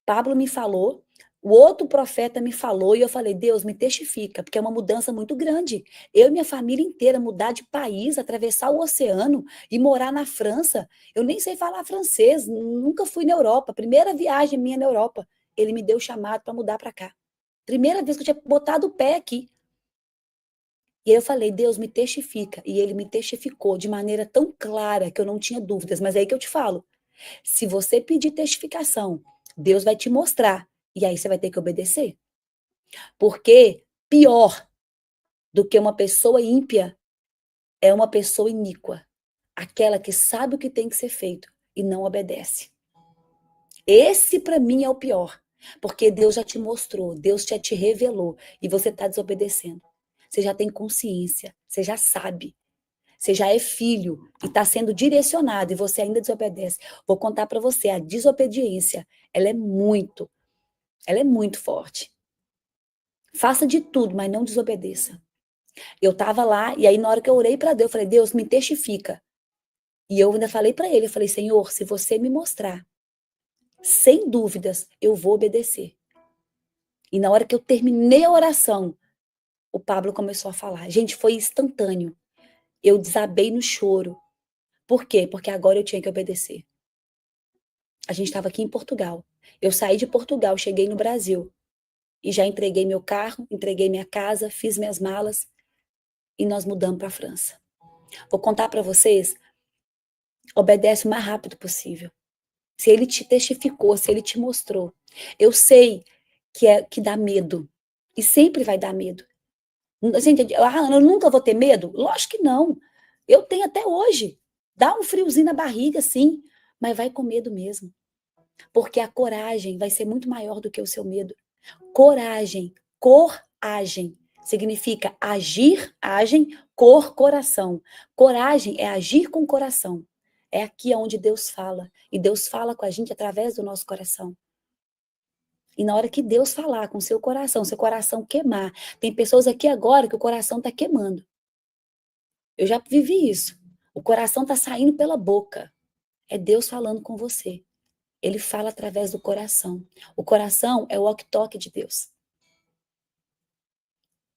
Pablo me falou, o outro profeta me falou, e eu falei: Deus, me testifica, porque é uma mudança muito grande. Eu e minha família inteira mudar de país, atravessar o oceano e morar na França. Eu nem sei falar francês, nunca fui na Europa. Primeira viagem minha na Europa. Ele me deu chamado para mudar para cá. Primeira vez que eu tinha botado o pé aqui. E aí eu falei: Deus, me testifica. E ele me testificou de maneira tão clara que eu não tinha dúvidas. Mas é aí que eu te falo. Se você pedir testificação, Deus vai te mostrar. E aí você vai ter que obedecer. Porque pior do que uma pessoa ímpia é uma pessoa iníqua. Aquela que sabe o que tem que ser feito e não obedece. Esse para mim é o pior. Porque Deus já te mostrou, Deus já te revelou e você está desobedecendo. Você já tem consciência, você já sabe. Você já é filho e está sendo direcionado e você ainda desobedece. Vou contar para você, a desobediência, ela é muito forte. Faça de tudo, mas não desobedeça. Eu estava lá e aí na hora que eu orei para Deus, eu falei: Deus, me testifica. E eu ainda falei para ele, eu falei: Senhor, se você me mostrar, sem dúvidas, eu vou obedecer. E na hora que eu terminei a oração, o Pablo começou a falar. Gente, foi instantâneo. Eu desabei no choro. Por quê? Porque agora eu tinha que obedecer. A gente estava aqui em Portugal. Eu saí de Portugal, cheguei no Brasil. E já entreguei meu carro, entreguei minha casa, fiz minhas malas e nós mudamos para a França. Vou contar para vocês, obedece o mais rápido possível. Se ele te testificou, se ele te mostrou. Eu sei que dá medo. E sempre vai dar medo. Gente, Ana, eu nunca vou ter medo? Lógico que não. Eu tenho até hoje. Dá um friozinho na barriga, sim, mas vai com medo mesmo. Porque a coragem vai ser muito maior do que o seu medo. Coragem, coragem, significa agir, agem, coração. Coragem é agir com o coração. É aqui onde Deus fala. E Deus fala com a gente através do nosso coração. E na hora que Deus falar com o seu coração queimar. Tem pessoas aqui agora que o coração está queimando. Eu já vivi isso. O coração está saindo pela boca. É Deus falando com você. Ele fala através do coração. O coração é o walkie-talkie de Deus.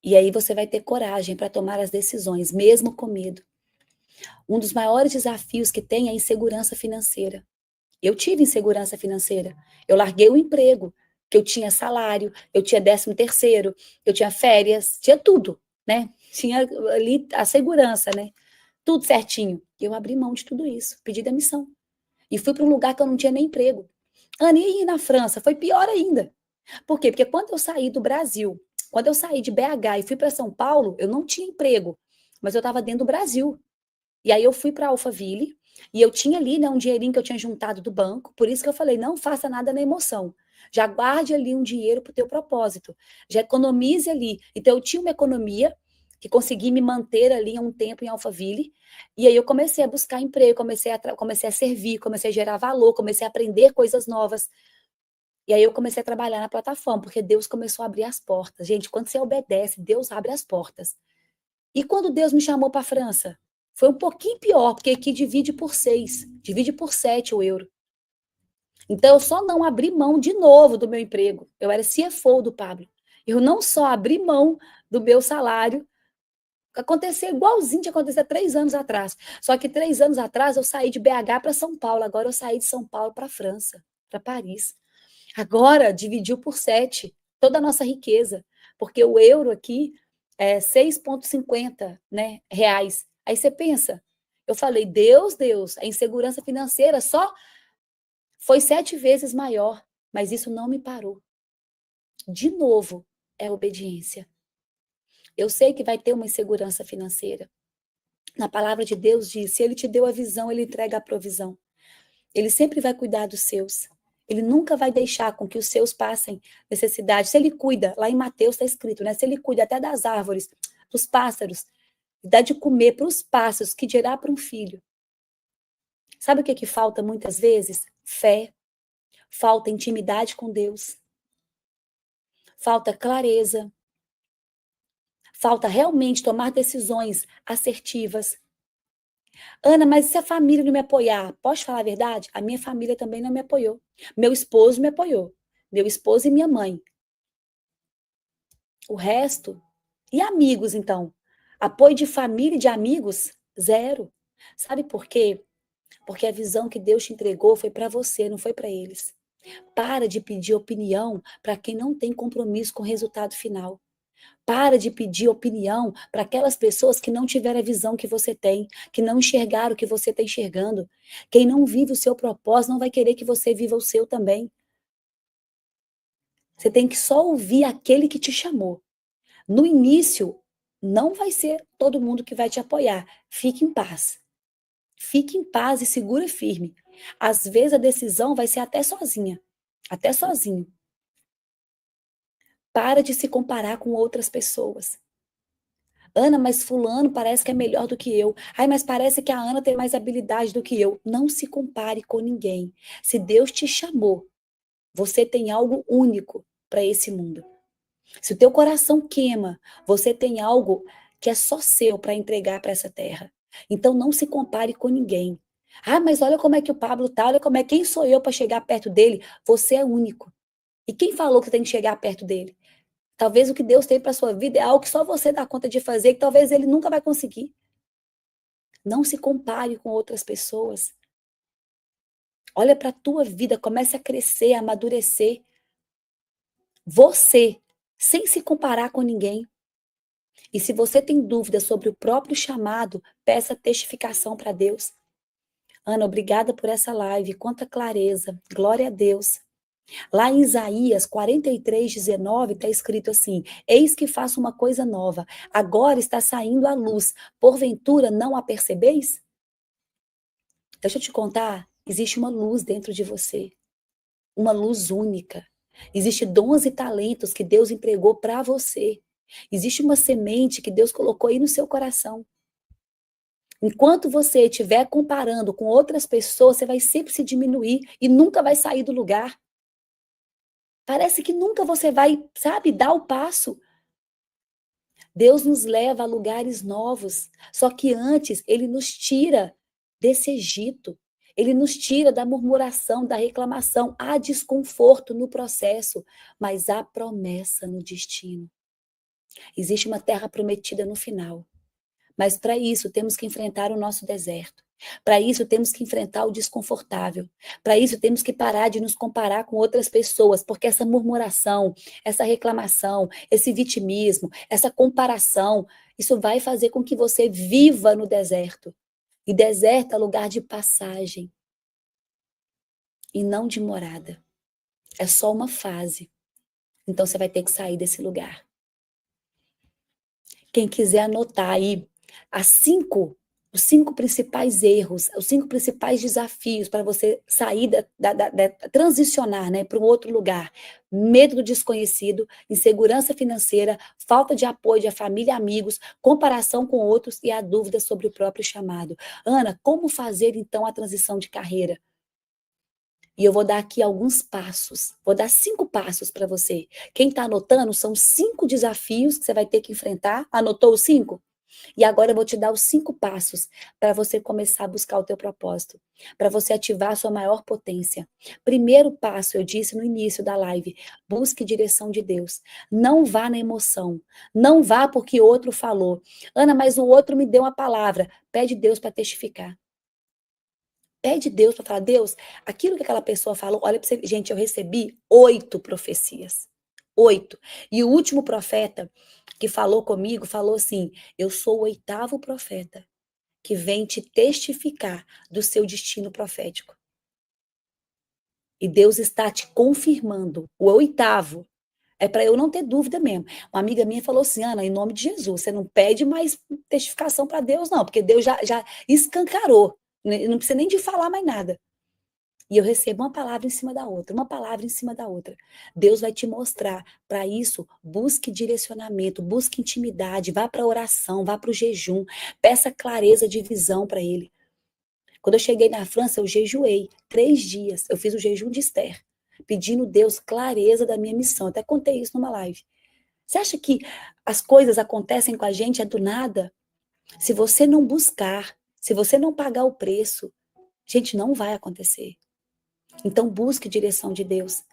E aí você vai ter coragem para tomar as decisões, mesmo com medo. Um dos maiores desafios que tem é a insegurança financeira. Eu tive insegurança financeira. Eu larguei o emprego, que eu tinha salário, eu tinha 13º, eu tinha férias, tinha tudo, né? Tinha ali a segurança, né? Tudo certinho. E eu abri mão de tudo isso, pedi demissão. E fui para um lugar que eu não tinha nem emprego. Ana, e aí na França? Foi pior ainda. Por quê? Porque quando eu saí do Brasil, quando eu saí de BH e fui para São Paulo, eu não tinha emprego. mas eu estava dentro do Brasil. E aí eu fui para Alphaville e eu tinha ali, né, um dinheirinho que eu tinha juntado do banco, por isso que eu falei, não faça nada na emoção. Já guarde ali um dinheiro para o teu propósito. Já economize ali. Então eu tinha uma economia que consegui me manter ali um tempo em Alphaville, e aí eu comecei a buscar emprego, comecei a servir, comecei a gerar valor, comecei a aprender coisas novas. E aí eu comecei a trabalhar na plataforma, porque Deus começou a abrir as portas. Gente, quando você obedece, Deus abre as portas. E quando Deus me chamou para a França? Foi um pouquinho pior, porque aqui divide por 6, divide por 7 o euro. Então, eu só não abri mão de novo do meu emprego. Eu era CFO do Pablo. Eu não só abri mão do meu salário, aconteceu igualzinho que aconteceu 3 anos atrás. Só que 3 anos atrás eu saí de BH para São Paulo, agora eu saí de São Paulo para a França, para Paris. Agora dividiu por 7 toda a nossa riqueza, porque o euro aqui é 6,50, né, reais. Aí você pensa, eu falei, Deus, a insegurança financeira só foi 7 vezes maior, mas isso não me parou. De novo, é obediência. Eu sei que vai ter uma insegurança financeira. Na palavra de Deus diz, se ele te deu a visão, ele entrega a provisão. Ele sempre vai cuidar dos seus. Ele nunca vai deixar com que os seus passem necessidade. Se ele cuida, lá em Mateus está escrito, né? Se ele cuida até das árvores, dos pássaros, dá de comer para os pássaros, que dirá para um filho. Sabe o que falta muitas vezes? Fé. Falta intimidade com Deus. Falta clareza. Falta realmente tomar decisões assertivas. Ana, mas se a família não me apoiar? Posso falar a verdade? A minha família também não me apoiou. Meu esposo me apoiou. Meu esposo e minha mãe. O resto? E amigos, então? Apoio de família e de amigos? Zero. Sabe por quê? Porque a visão que Deus te entregou foi para você, não foi para eles. Para de pedir opinião para quem não tem compromisso com o resultado final. Para de pedir opinião para aquelas pessoas que não tiveram a visão que você tem, que não enxergaram o que você está enxergando. Quem não vive o seu propósito não vai querer que você viva o seu também. Você tem que só ouvir aquele que te chamou. No início, não vai ser todo mundo que vai te apoiar. Fique em paz. Fique em paz e segura firme. Às vezes a decisão vai ser até sozinha, até sozinho. Para de se comparar com outras pessoas. Ana, mas fulano parece que é melhor do que eu. Ai, mas parece que a Ana tem mais habilidade do que eu. Não se compare com ninguém. Se Deus te chamou, você tem algo único para esse mundo. Se o teu coração queima, você tem algo que é só seu para entregar para essa terra. Então não se compare com ninguém. Ah, mas olha como é que o Pablo tá, olha como é, quem sou eu para chegar perto dele? Você é único. E quem falou que você tem que chegar perto dele? Talvez o que Deus tem para sua vida é algo que só você dá conta de fazer, que talvez ele nunca vai conseguir. Não se compare com outras pessoas. Olha para a tua vida, comece a crescer, a amadurecer. Você, sem se comparar com ninguém. E se você tem dúvidas sobre o próprio chamado, peça testificação para Deus. Ana, obrigada por essa live, quanta clareza, glória a Deus. Lá em Isaías 43:19 está escrito assim: eis que faço uma coisa nova, agora está saindo a luz, porventura não a percebeis? Deixa eu te contar, existe uma luz dentro de você, uma luz única. Existem dons e talentos que Deus entregou para você. Existe uma semente que Deus colocou aí no seu coração. Enquanto você estiver comparando com outras pessoas, você vai sempre se diminuir e nunca vai sair do lugar. Parece que nunca você vai, sabe, dar o passo. Deus nos leva a lugares novos, só que antes ele nos tira desse Egito. Ele nos tira da murmuração, da reclamação. Há desconforto no processo, mas há promessa no destino. Existe uma terra prometida no final. Mas para isso temos que enfrentar o nosso deserto. Para isso temos que enfrentar o desconfortável. Para isso temos que parar de nos comparar com outras pessoas, porque essa murmuração, essa reclamação, esse vitimismo, essa comparação, isso vai fazer com que você viva no deserto. E deserto é lugar de passagem e não de morada. É só uma fase. Então você vai ter que sair desse lugar. Quem quiser anotar aí, as cinco, os 5 principais erros, os 5 principais desafios para você sair transicionar, né, para um outro lugar. Medo do desconhecido, insegurança financeira, falta de apoio de família e amigos, comparação com outros e a dúvida sobre o próprio chamado. Ana, como fazer então a transição de carreira? E eu vou dar aqui alguns passos. Vou dar 5 passos para você. Quem está anotando, são 5 desafios que você vai ter que enfrentar. Anotou os 5? E agora eu vou te dar os 5 passos para você começar a buscar o teu propósito, para você ativar a sua maior potência. Primeiro passo, eu disse no início da live, busque direção de Deus. Não vá na emoção, não vá porque outro falou. Ana, mas o outro me deu uma palavra. Pede Deus para testificar. Pede Deus para falar, Deus, aquilo que aquela pessoa falou, olha para você, gente, eu recebi 8 profecias. 8. E o último profeta que falou comigo, falou assim, eu sou o 8º profeta que vem te testificar do seu destino profético. E Deus está te confirmando. O 8º é para eu não ter dúvida mesmo. Uma amiga minha falou assim, Ana, em nome de Jesus, você não pede mais testificação para Deus não, porque Deus já escancarou. Não precisa nem de falar mais nada. E eu recebo uma palavra em cima da outra, uma palavra em cima da outra. Deus vai te mostrar. Para isso, busque direcionamento, busque intimidade, vá para a oração, vá para o jejum, peça clareza de visão para Ele. Quando eu cheguei na França, eu jejuei 3 dias. Eu fiz o jejum de Esther, pedindo a Deus clareza da minha missão. Até contei isso numa live. Você acha que as coisas acontecem com a gente do nada? Se você não buscar, se você não pagar o preço, gente, não vai acontecer. Então, busque direção de Deus.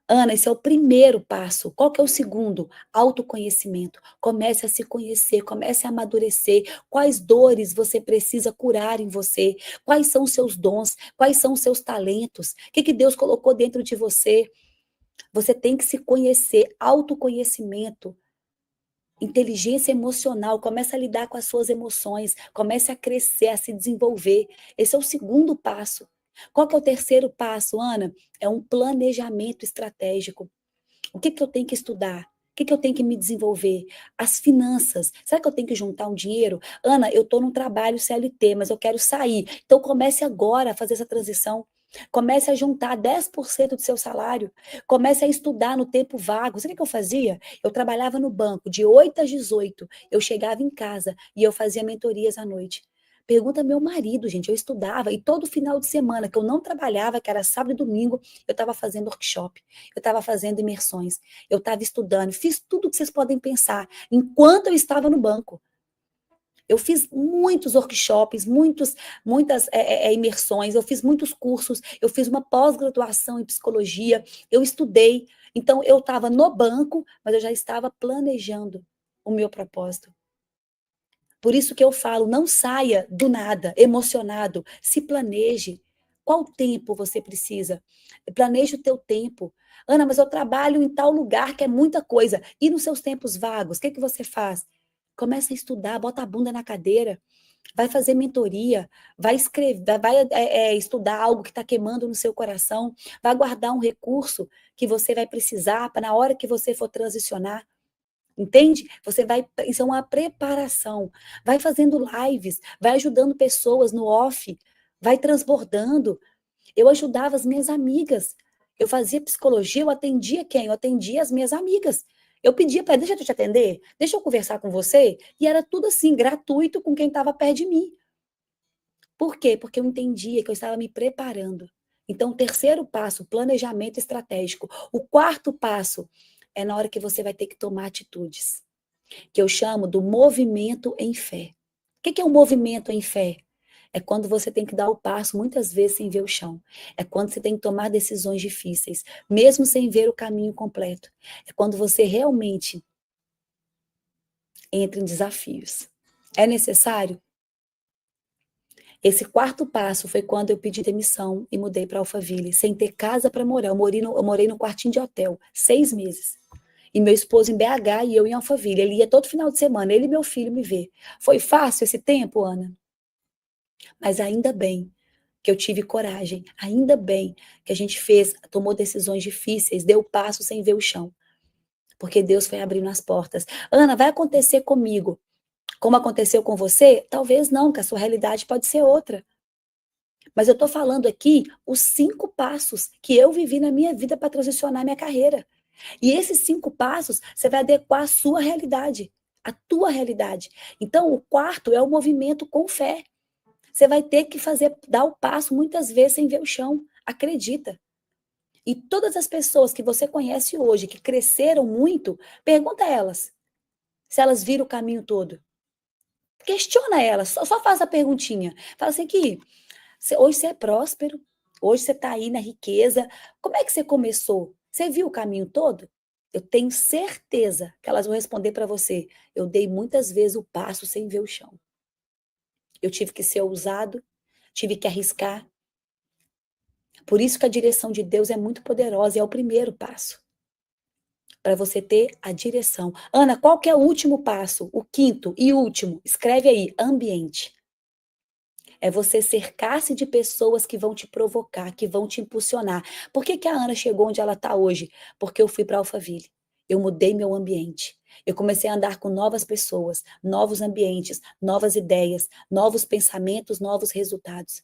Ana, esse é o primeiro passo. Qual que é o segundo? Autoconhecimento. Comece a se conhecer, comece a amadurecer. Quais dores você precisa curar em você? Quais são os seus dons? Quais são os seus talentos? O que Deus colocou dentro de você? Você tem que se conhecer, autoconhecimento. Inteligência emocional, comece a lidar com as suas emoções, comece a crescer, a se desenvolver. Esse é o segundo passo. Qual que é o terceiro passo, Ana? É um planejamento estratégico. O que eu tenho que estudar? O que eu tenho que me desenvolver? As finanças. Será que eu tenho que juntar um dinheiro? Ana, eu estou num trabalho CLT, mas eu quero sair. Então comece agora a fazer essa transição. Comece a juntar 10% do seu salário. Comece a estudar no tempo vago. Sabe o que eu fazia? Eu trabalhava no banco de 8 às 18. Eu chegava em casa e eu fazia mentorias à noite. Pergunta meu marido, gente. Eu estudava e todo final de semana que eu não trabalhava, que era sábado e domingo, eu estava fazendo workshop. Eu estava fazendo imersões. Eu estava estudando. Fiz tudo o que vocês podem pensar enquanto eu estava no banco. Eu fiz muitos workshops, muitas imersões, eu fiz muitos cursos, eu fiz uma pós-graduação em psicologia, eu estudei. Então, eu estava no banco, mas eu já estava planejando o meu propósito. Por isso que eu falo, não saia do nada, emocionado, se planeje. Qual tempo você precisa? Planeje o teu tempo. Ana, mas eu trabalho em tal lugar que é muita coisa. E nos seus tempos vagos, o que você faz? Começa a estudar, bota a bunda na cadeira, vai fazer mentoria, vai escrever, vai estudar algo que está queimando no seu coração, vai guardar um recurso que você vai precisar para na hora que você for transicionar. Entende? Isso é uma preparação. Vai fazendo lives, vai ajudando pessoas no off, vai transbordando. Eu ajudava as minhas amigas. Eu fazia psicologia, eu atendia quem? Eu atendia as minhas amigas. Eu pedia para deixa eu te atender, deixa eu conversar com você, e era tudo assim, gratuito com quem estava perto de mim. Por quê? Porque eu entendia que eu estava me preparando. Então, o terceiro passo, planejamento estratégico. O quarto passo é na hora que você vai ter que tomar atitudes, que eu chamo do movimento em fé. O que é um movimento em fé? É quando você tem que dar o passo, muitas vezes sem ver o chão. É quando você tem que tomar decisões difíceis, mesmo sem ver o caminho completo. É quando você realmente entra em desafios. É necessário? Esse quarto passo foi quando eu pedi demissão e mudei para Alphaville, sem ter casa para morar. Eu morei no quartinho de hotel, 6 meses. E meu esposo em BH e eu em Alphaville. Ele ia todo final de semana, ele e meu filho me ver. Foi fácil esse tempo, Ana? Mas ainda bem que eu tive coragem. Ainda bem que a gente tomou decisões difíceis, deu passo sem ver o chão. Porque Deus foi abrindo as portas. Ana, vai acontecer comigo. Como aconteceu com você? Talvez não, que a sua realidade pode ser outra. Mas eu estou falando aqui os 5 passos que eu vivi na minha vida para transicionar minha carreira. E esses 5 passos, você vai adequar à sua realidade, à tua realidade. Então, o quarto é o movimento com fé. Você vai ter que dar o passo muitas vezes sem ver o chão. Acredita. E todas as pessoas que você conhece hoje, que cresceram muito, pergunta a elas se elas viram o caminho todo. Questiona elas, só faz a perguntinha. Fala assim que hoje você é próspero, hoje você está aí na riqueza. Como é que você começou? Você viu o caminho todo? Eu tenho certeza que elas vão responder para você. Eu dei muitas vezes o passo sem ver o chão. Eu tive que ser ousado, tive que arriscar. Por isso que a direção de Deus é muito poderosa e é o primeiro passo. Para você ter a direção. Ana, qual que é o último passo? O quinto e último. Escreve aí, ambiente. É você cercar-se de pessoas que vão te provocar, que vão te impulsionar. Por que a Ana chegou onde ela está hoje? Porque eu fui para Alphaville. Eu mudei meu ambiente. Eu comecei a andar com novas pessoas, novos ambientes, novas ideias, novos pensamentos, novos resultados.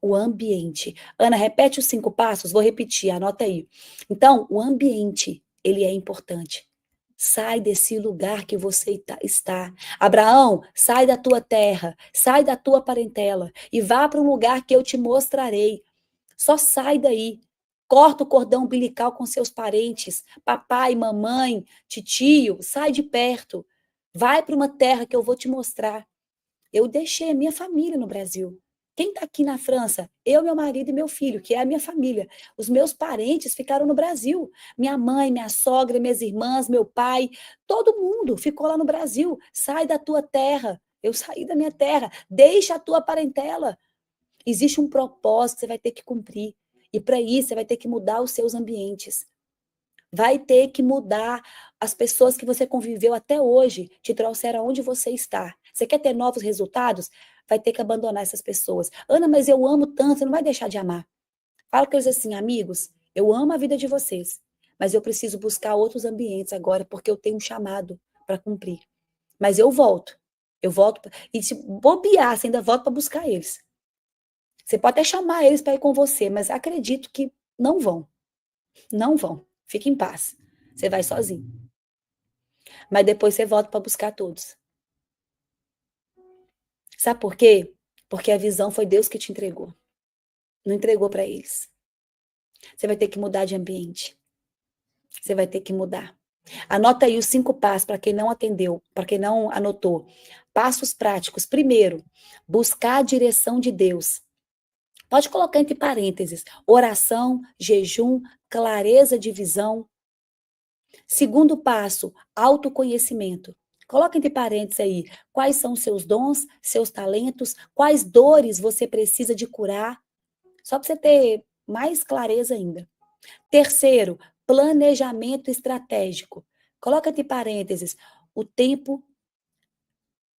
O ambiente. Ana, repete os 5 passos? Vou repetir, anota aí. Então, o ambiente, ele é importante. Sai desse lugar que você está. Abraão, sai da tua terra, sai da tua parentela e vá para um lugar que eu te mostrarei. Só sai daí. Corta o cordão umbilical com seus parentes, papai, mamãe, titio, sai de perto. Vai para uma terra que eu vou te mostrar. Eu deixei a minha família no Brasil. Quem está aqui na França? Eu, meu marido e meu filho, que é a minha família. Os meus parentes ficaram no Brasil. Minha mãe, minha sogra, minhas irmãs, meu pai, todo mundo ficou lá no Brasil. Sai da tua terra. Eu saí da minha terra. Deixa a tua parentela. Existe um propósito que você vai ter que cumprir. E para isso, você vai ter que mudar os seus ambientes. Vai ter que mudar. As pessoas que você conviveu até hoje te trouxeram aonde você está. Você quer ter novos resultados? Vai ter que abandonar essas pessoas. Ana, mas eu amo tanto, você não vai deixar de amar. Fala com eles assim, amigos, eu amo a vida de vocês, mas eu preciso buscar outros ambientes agora, porque eu tenho um chamado para cumprir. Mas eu volto. E se bobear, você ainda volta para buscar eles. Você pode até chamar eles para ir com você, mas acredito que não vão. Não vão. Fique em paz. Você vai sozinho. Mas depois você volta para buscar todos. Sabe por quê? Porque a visão foi Deus que te entregou. Não entregou para eles. Você vai ter que mudar de ambiente. Você vai ter que mudar. Anota aí os 5 passos para quem não atendeu, para quem não anotou. Passos práticos. Primeiro, buscar a direção de Deus. Pode colocar entre parênteses, oração, jejum, clareza de visão. Segundo passo, autoconhecimento. Coloca entre parênteses aí, quais são os seus dons, seus talentos, quais dores você precisa de curar, só para você ter mais clareza ainda. Terceiro, planejamento estratégico. Coloca entre parênteses, o tempo,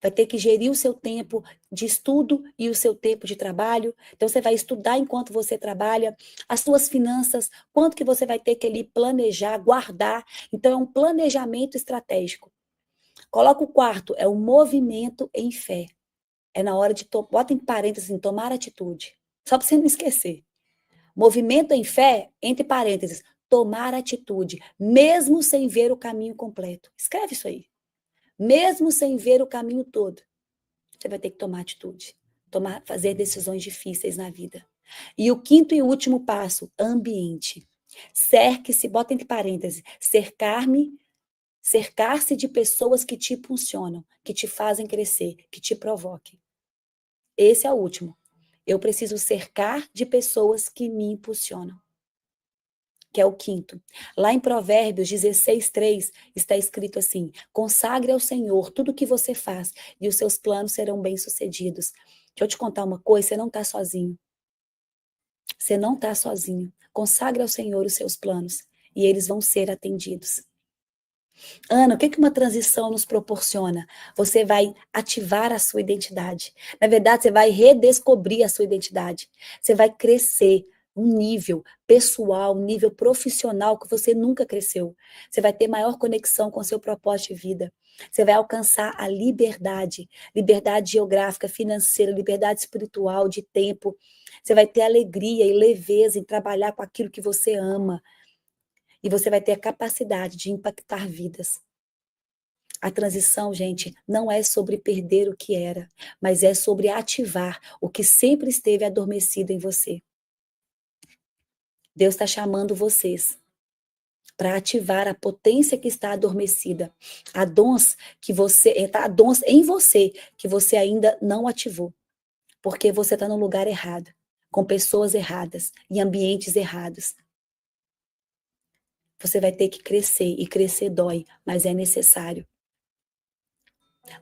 vai ter que gerir o seu tempo de estudo e o seu tempo de trabalho. Então, você vai estudar enquanto você trabalha, as suas finanças, quanto que você vai ter que ali planejar, guardar. Então, é um planejamento estratégico. Coloca o quarto, é o movimento em fé. É na hora de, bota em parênteses, assim, tomar atitude. Só para você não esquecer. Movimento em fé, entre parênteses, tomar atitude, mesmo sem ver o caminho completo. Escreve isso aí. Mesmo sem ver o caminho todo, você vai ter que tomar atitude, fazer decisões difíceis na vida. E o quinto e último passo, ambiente. Cerque-se, bota entre parênteses, cercar-se de pessoas que te impulsionam, que te fazem crescer, que te provoquem. Esse é o último. Eu preciso cercar de pessoas que me impulsionam, que é o quinto. Lá em Provérbios 16:3 está escrito assim: consagre ao Senhor tudo o que você faz e os seus planos serão bem-sucedidos. Deixa eu te contar uma coisa, você não está sozinho. Você não está sozinho. Consagre ao Senhor os seus planos e eles vão ser atendidos. Ana, o que uma transição nos proporciona? Você vai ativar a sua identidade. Na verdade, você vai redescobrir a sua identidade. Você vai crescer. um nível pessoal, um nível profissional que você nunca cresceu. Você vai ter maior conexão com o seu propósito de vida. Você vai alcançar a liberdade, liberdade geográfica, financeira, liberdade espiritual, de tempo. Você vai ter alegria e leveza em trabalhar com aquilo que você ama. E você vai ter a capacidade de impactar vidas. A transição, gente, não é sobre perder o que era, mas é sobre ativar o que sempre esteve adormecido em você. Deus está chamando vocês para ativar a potência que está adormecida. Há dons que há dons em você que você ainda não ativou, porque você está no lugar errado, com pessoas erradas, em ambientes errados. Você vai ter que crescer, e crescer dói, mas é necessário.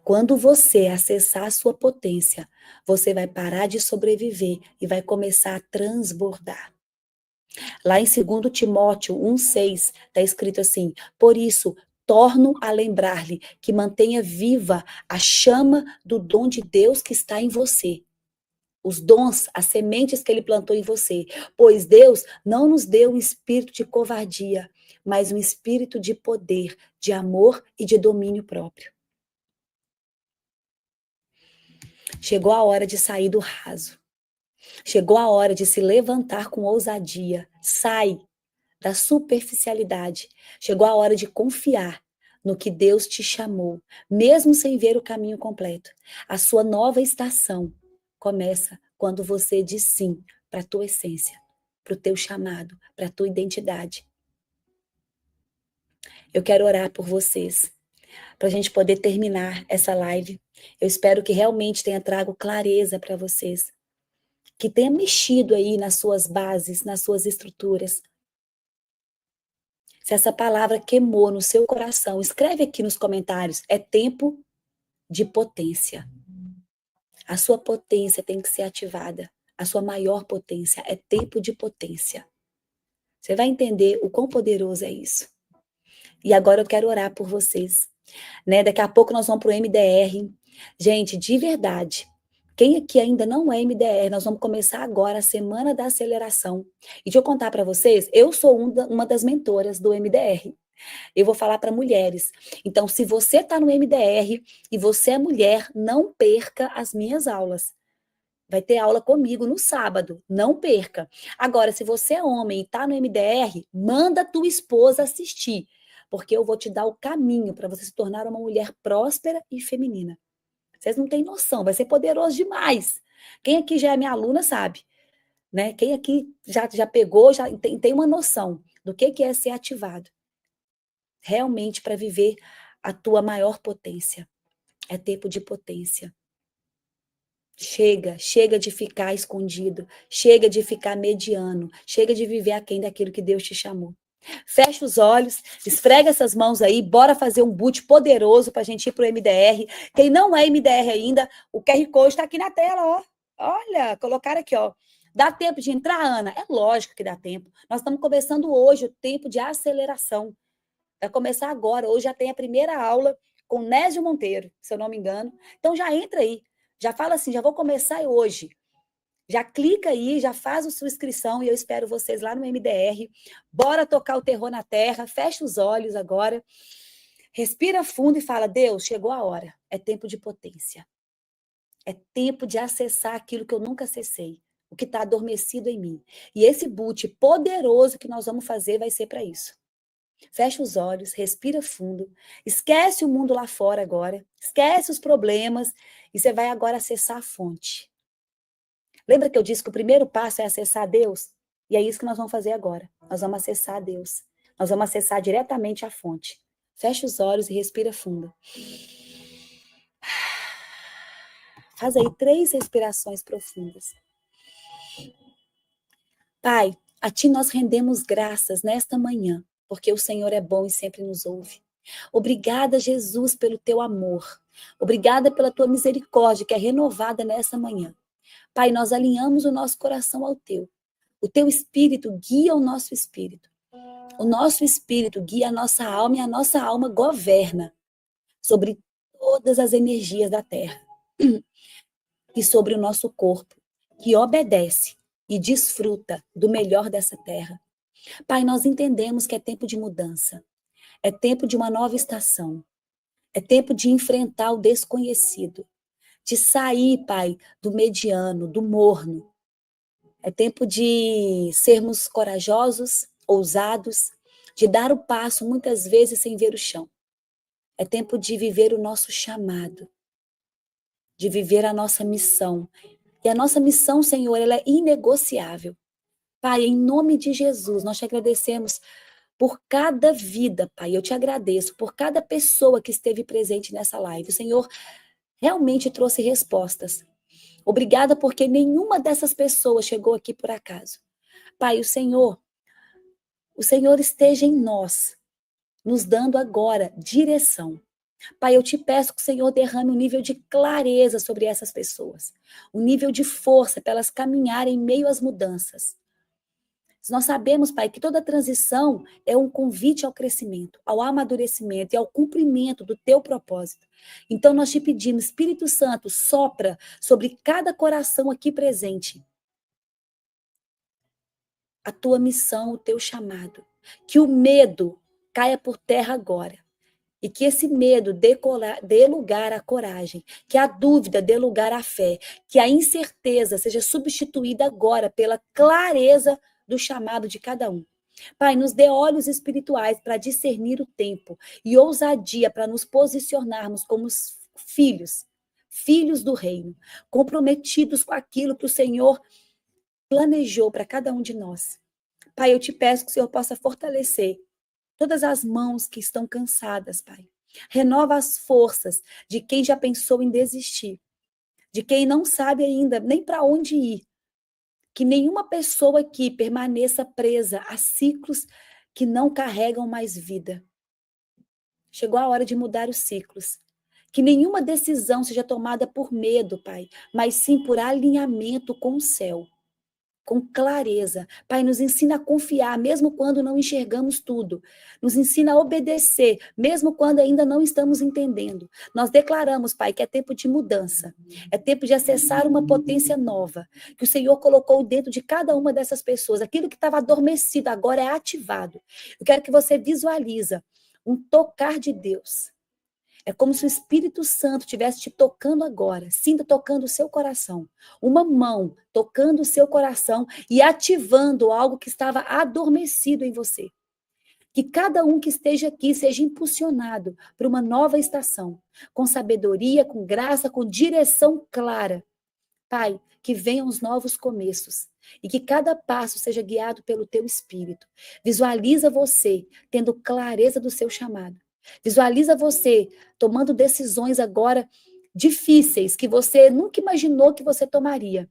Quando você acessar a sua potência, você vai parar de sobreviver e vai começar a transbordar. Lá em 2 Timóteo 1,6, está escrito assim: por isso, torno a lembrar-lhe que mantenha viva a chama do dom de Deus que está em você. Os dons, as sementes que ele plantou em você. Pois Deus não nos deu um espírito de covardia, mas um espírito de poder, de amor e de domínio próprio. Chegou a hora de sair do raso. Chegou a hora de se levantar com ousadia. Sai da superficialidade. Chegou a hora de confiar no que Deus te chamou, mesmo sem ver o caminho completo. A sua nova estação começa quando você diz sim para a tua essência, para o teu chamado, para a tua identidade. Eu quero orar por vocês, para a gente poder terminar essa live. Eu espero que realmente tenha trago clareza para vocês, que tenha mexido aí nas suas bases, nas suas estruturas. Se essa palavra queimou no seu coração, escreve aqui nos comentários. É tempo de potência. A sua potência tem que ser ativada. A sua maior potência é tempo de potência. Você vai entender o quão poderoso é isso. E agora eu quero orar por vocês. Daqui a pouco nós vamos para o MDR. Gente, de verdade, quem aqui ainda não é MDR, nós vamos começar agora a Semana da Aceleração. E deixa eu contar para vocês, eu sou uma das mentoras do MDR. Eu vou falar para mulheres. Então, se você está no MDR e você é mulher, não perca as minhas aulas. Vai ter aula comigo no sábado, não perca. Agora, se você é homem e está no MDR, manda tua esposa assistir, porque eu vou te dar o caminho para você se tornar uma mulher próspera e feminina. Vocês não têm noção, vai ser poderoso demais. Quem aqui já é minha aluna sabe, né? Quem aqui já pegou, já tem uma noção do que é ser ativado. Realmente para viver a tua maior potência. É tempo de potência. Chega de ficar escondido, chega de ficar mediano, chega de viver aquém daquilo que Deus te chamou. Fecha os olhos, esfrega essas mãos aí, bora fazer um boot poderoso para a gente ir para o MDR. Quem não é MDR ainda, o QR Code está aqui na tela, ó. Olha, colocaram aqui, ó. Dá tempo de entrar, Ana? É lógico que dá tempo. Nós estamos começando hoje o tempo de aceleração. Vai começar agora, hoje já tem a primeira aula com Nésio Monteiro, se eu não me engano. Então já entra aí, já fala assim, já vou começar hoje. Já clica aí, já faz a sua inscrição e eu espero vocês lá no MDR. Bora tocar o terror na terra, fecha os olhos agora, respira fundo e fala, Deus, chegou a hora, é tempo de potência. É tempo de acessar aquilo que eu nunca acessei, o que está adormecido em mim. E esse boot poderoso que nós vamos fazer vai ser para isso. Fecha os olhos, respira fundo, esquece o mundo lá fora agora, esquece os problemas e você vai agora acessar a fonte. Lembra que eu disse que o primeiro passo é acessar Deus? E é isso que nós vamos fazer agora. Nós vamos acessar Deus. Nós vamos acessar diretamente a fonte. Fecha os olhos e respira fundo. Faz aí 3 respirações profundas. Pai, a Ti nós rendemos graças nesta manhã, porque o Senhor é bom e sempre nos ouve. Obrigada, Jesus, pelo Teu amor. Obrigada pela Tua misericórdia, que é renovada nessa manhã. Pai, nós alinhamos o nosso coração ao Teu. O Teu Espírito guia o nosso espírito. O nosso espírito guia a nossa alma e a nossa alma governa sobre todas as energias da terra e sobre o nosso corpo, que obedece e desfruta do melhor dessa terra. Pai, nós entendemos que é tempo de mudança, é tempo de uma nova estação, é tempo de enfrentar o desconhecido, de sair, Pai, do mediano, do morno. É tempo de sermos corajosos, ousados, de dar o passo muitas vezes sem ver o chão. É tempo de viver o nosso chamado, de viver a nossa missão. E a nossa missão, Senhor, ela é inegociável. Pai, em nome de Jesus, nós te agradecemos por cada vida, Pai. Eu te agradeço por cada pessoa que esteve presente nessa live. O Senhor realmente trouxe respostas. Obrigada porque nenhuma dessas pessoas chegou aqui por acaso. Pai, o Senhor esteja em nós, nos dando agora direção. Pai, eu te peço que o Senhor derrame um nível de clareza sobre essas pessoas, um nível de força para elas caminharem em meio às mudanças. Nós sabemos, Pai, que toda transição é um convite ao crescimento, ao amadurecimento e ao cumprimento do teu propósito. Então nós te pedimos, Espírito Santo, sopra sobre cada coração aqui presente a tua missão, o teu chamado. Que o medo caia por terra agora. E que esse medo dê lugar à coragem, que a dúvida dê lugar à fé, que a incerteza seja substituída agora pela clareza do chamado de cada um. Pai, nos dê olhos espirituais para discernir o tempo e ousadia para nos posicionarmos como filhos, filhos do reino, comprometidos com aquilo que o Senhor planejou para cada um de nós. Pai, eu te peço que o Senhor possa fortalecer todas as mãos que estão cansadas, Pai. Renova as forças de quem já pensou em desistir, de quem não sabe ainda nem para onde ir. Que nenhuma pessoa aqui permaneça presa a ciclos que não carregam mais vida. Chegou a hora de mudar os ciclos. Que nenhuma decisão seja tomada por medo, Pai, mas sim por alinhamento com o céu. Com clareza. Pai, nos ensina a confiar, mesmo quando não enxergamos tudo. Nos ensina a obedecer, mesmo quando ainda não estamos entendendo. Nós declaramos, Pai, que é tempo de mudança. É tempo de acessar uma potência nova, que o Senhor colocou dentro de cada uma dessas pessoas. Aquilo que estava adormecido agora é ativado. Eu quero que você visualize um tocar de Deus. É como se o Espírito Santo estivesse te tocando agora, sinta tocando o seu coração. Uma mão tocando o seu coração e ativando algo que estava adormecido em você. Que cada um que esteja aqui seja impulsionado para uma nova estação, com sabedoria, com graça, com direção clara. Pai, que venham os novos começos e que cada passo seja guiado pelo teu Espírito. Visualiza você tendo clareza do seu chamado. Visualiza você tomando decisões agora difíceis que você nunca imaginou que você tomaria.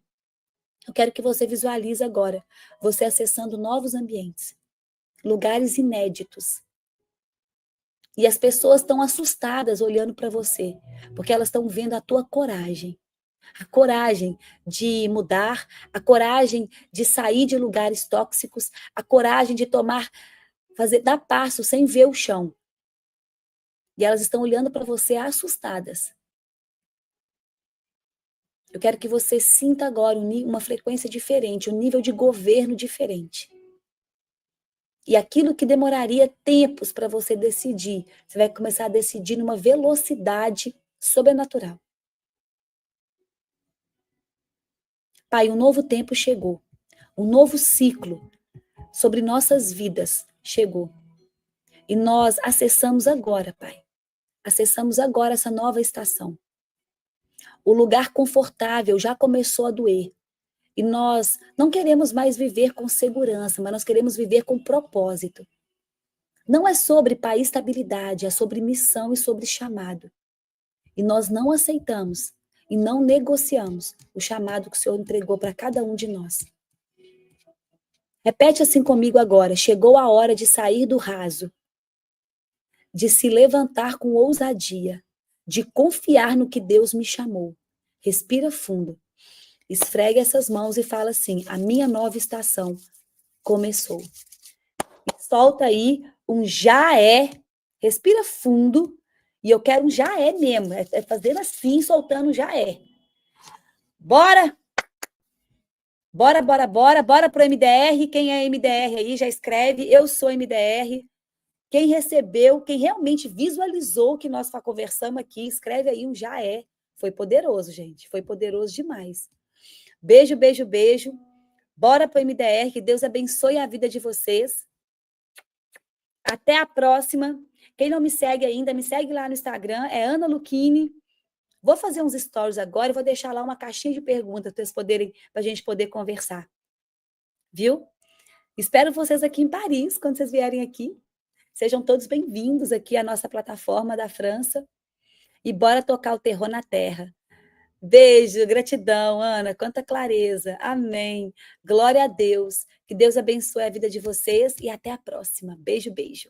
Eu quero que você visualize agora você acessando novos ambientes, lugares inéditos. E as pessoas estão assustadas olhando para você, porque elas estão vendo a tua coragem. A coragem de mudar, a coragem de sair de lugares tóxicos, a coragem de dar passo sem ver o chão. E elas estão olhando para você assustadas. Eu quero que você sinta agora uma frequência diferente, um nível de governo diferente. E aquilo que demoraria tempos para você decidir, você vai começar a decidir numa velocidade sobrenatural. Pai, um novo tempo chegou. Um novo ciclo sobre nossas vidas chegou. E nós acessamos agora, Pai. Acessamos agora essa nova estação. O lugar confortável já começou a doer. E nós não queremos mais viver com segurança, mas nós queremos viver com propósito. Não é sobre, Pai, estabilidade, é sobre missão e sobre chamado. E nós não aceitamos e não negociamos o chamado que o Senhor entregou para cada um de nós. Repete assim comigo agora. Chegou a hora de sair do raso, de se levantar com ousadia, de confiar no que Deus me chamou. Respira fundo. Esfregue essas mãos e fala assim: a minha nova estação começou. E solta aí um já é. Respira fundo. E eu quero um já é mesmo. É fazendo assim, soltando já é. Bora! Bora, bora, bora, bora pro MDR. Quem é MDR aí já escreve. Eu sou MDR. Quem recebeu, quem realmente visualizou o que nós conversamos aqui, escreve aí um já é. Foi poderoso, gente. Foi poderoso demais. Beijo, beijo, beijo. Bora pro MDR. Que Deus abençoe a vida de vocês. Até a próxima. Quem não me segue ainda, me segue lá no Instagram. É Ana Luchini. Vou fazer uns stories agora e vou deixar lá uma caixinha de perguntas para a gente poder conversar. Viu? Espero vocês aqui em Paris, quando vocês vierem aqui. Sejam todos bem-vindos aqui à nossa plataforma da França. E bora tocar o terror na terra. Beijo, gratidão, Ana. Quanta clareza. Amém. Glória a Deus. Que Deus abençoe a vida de vocês e até a próxima. Beijo, beijo.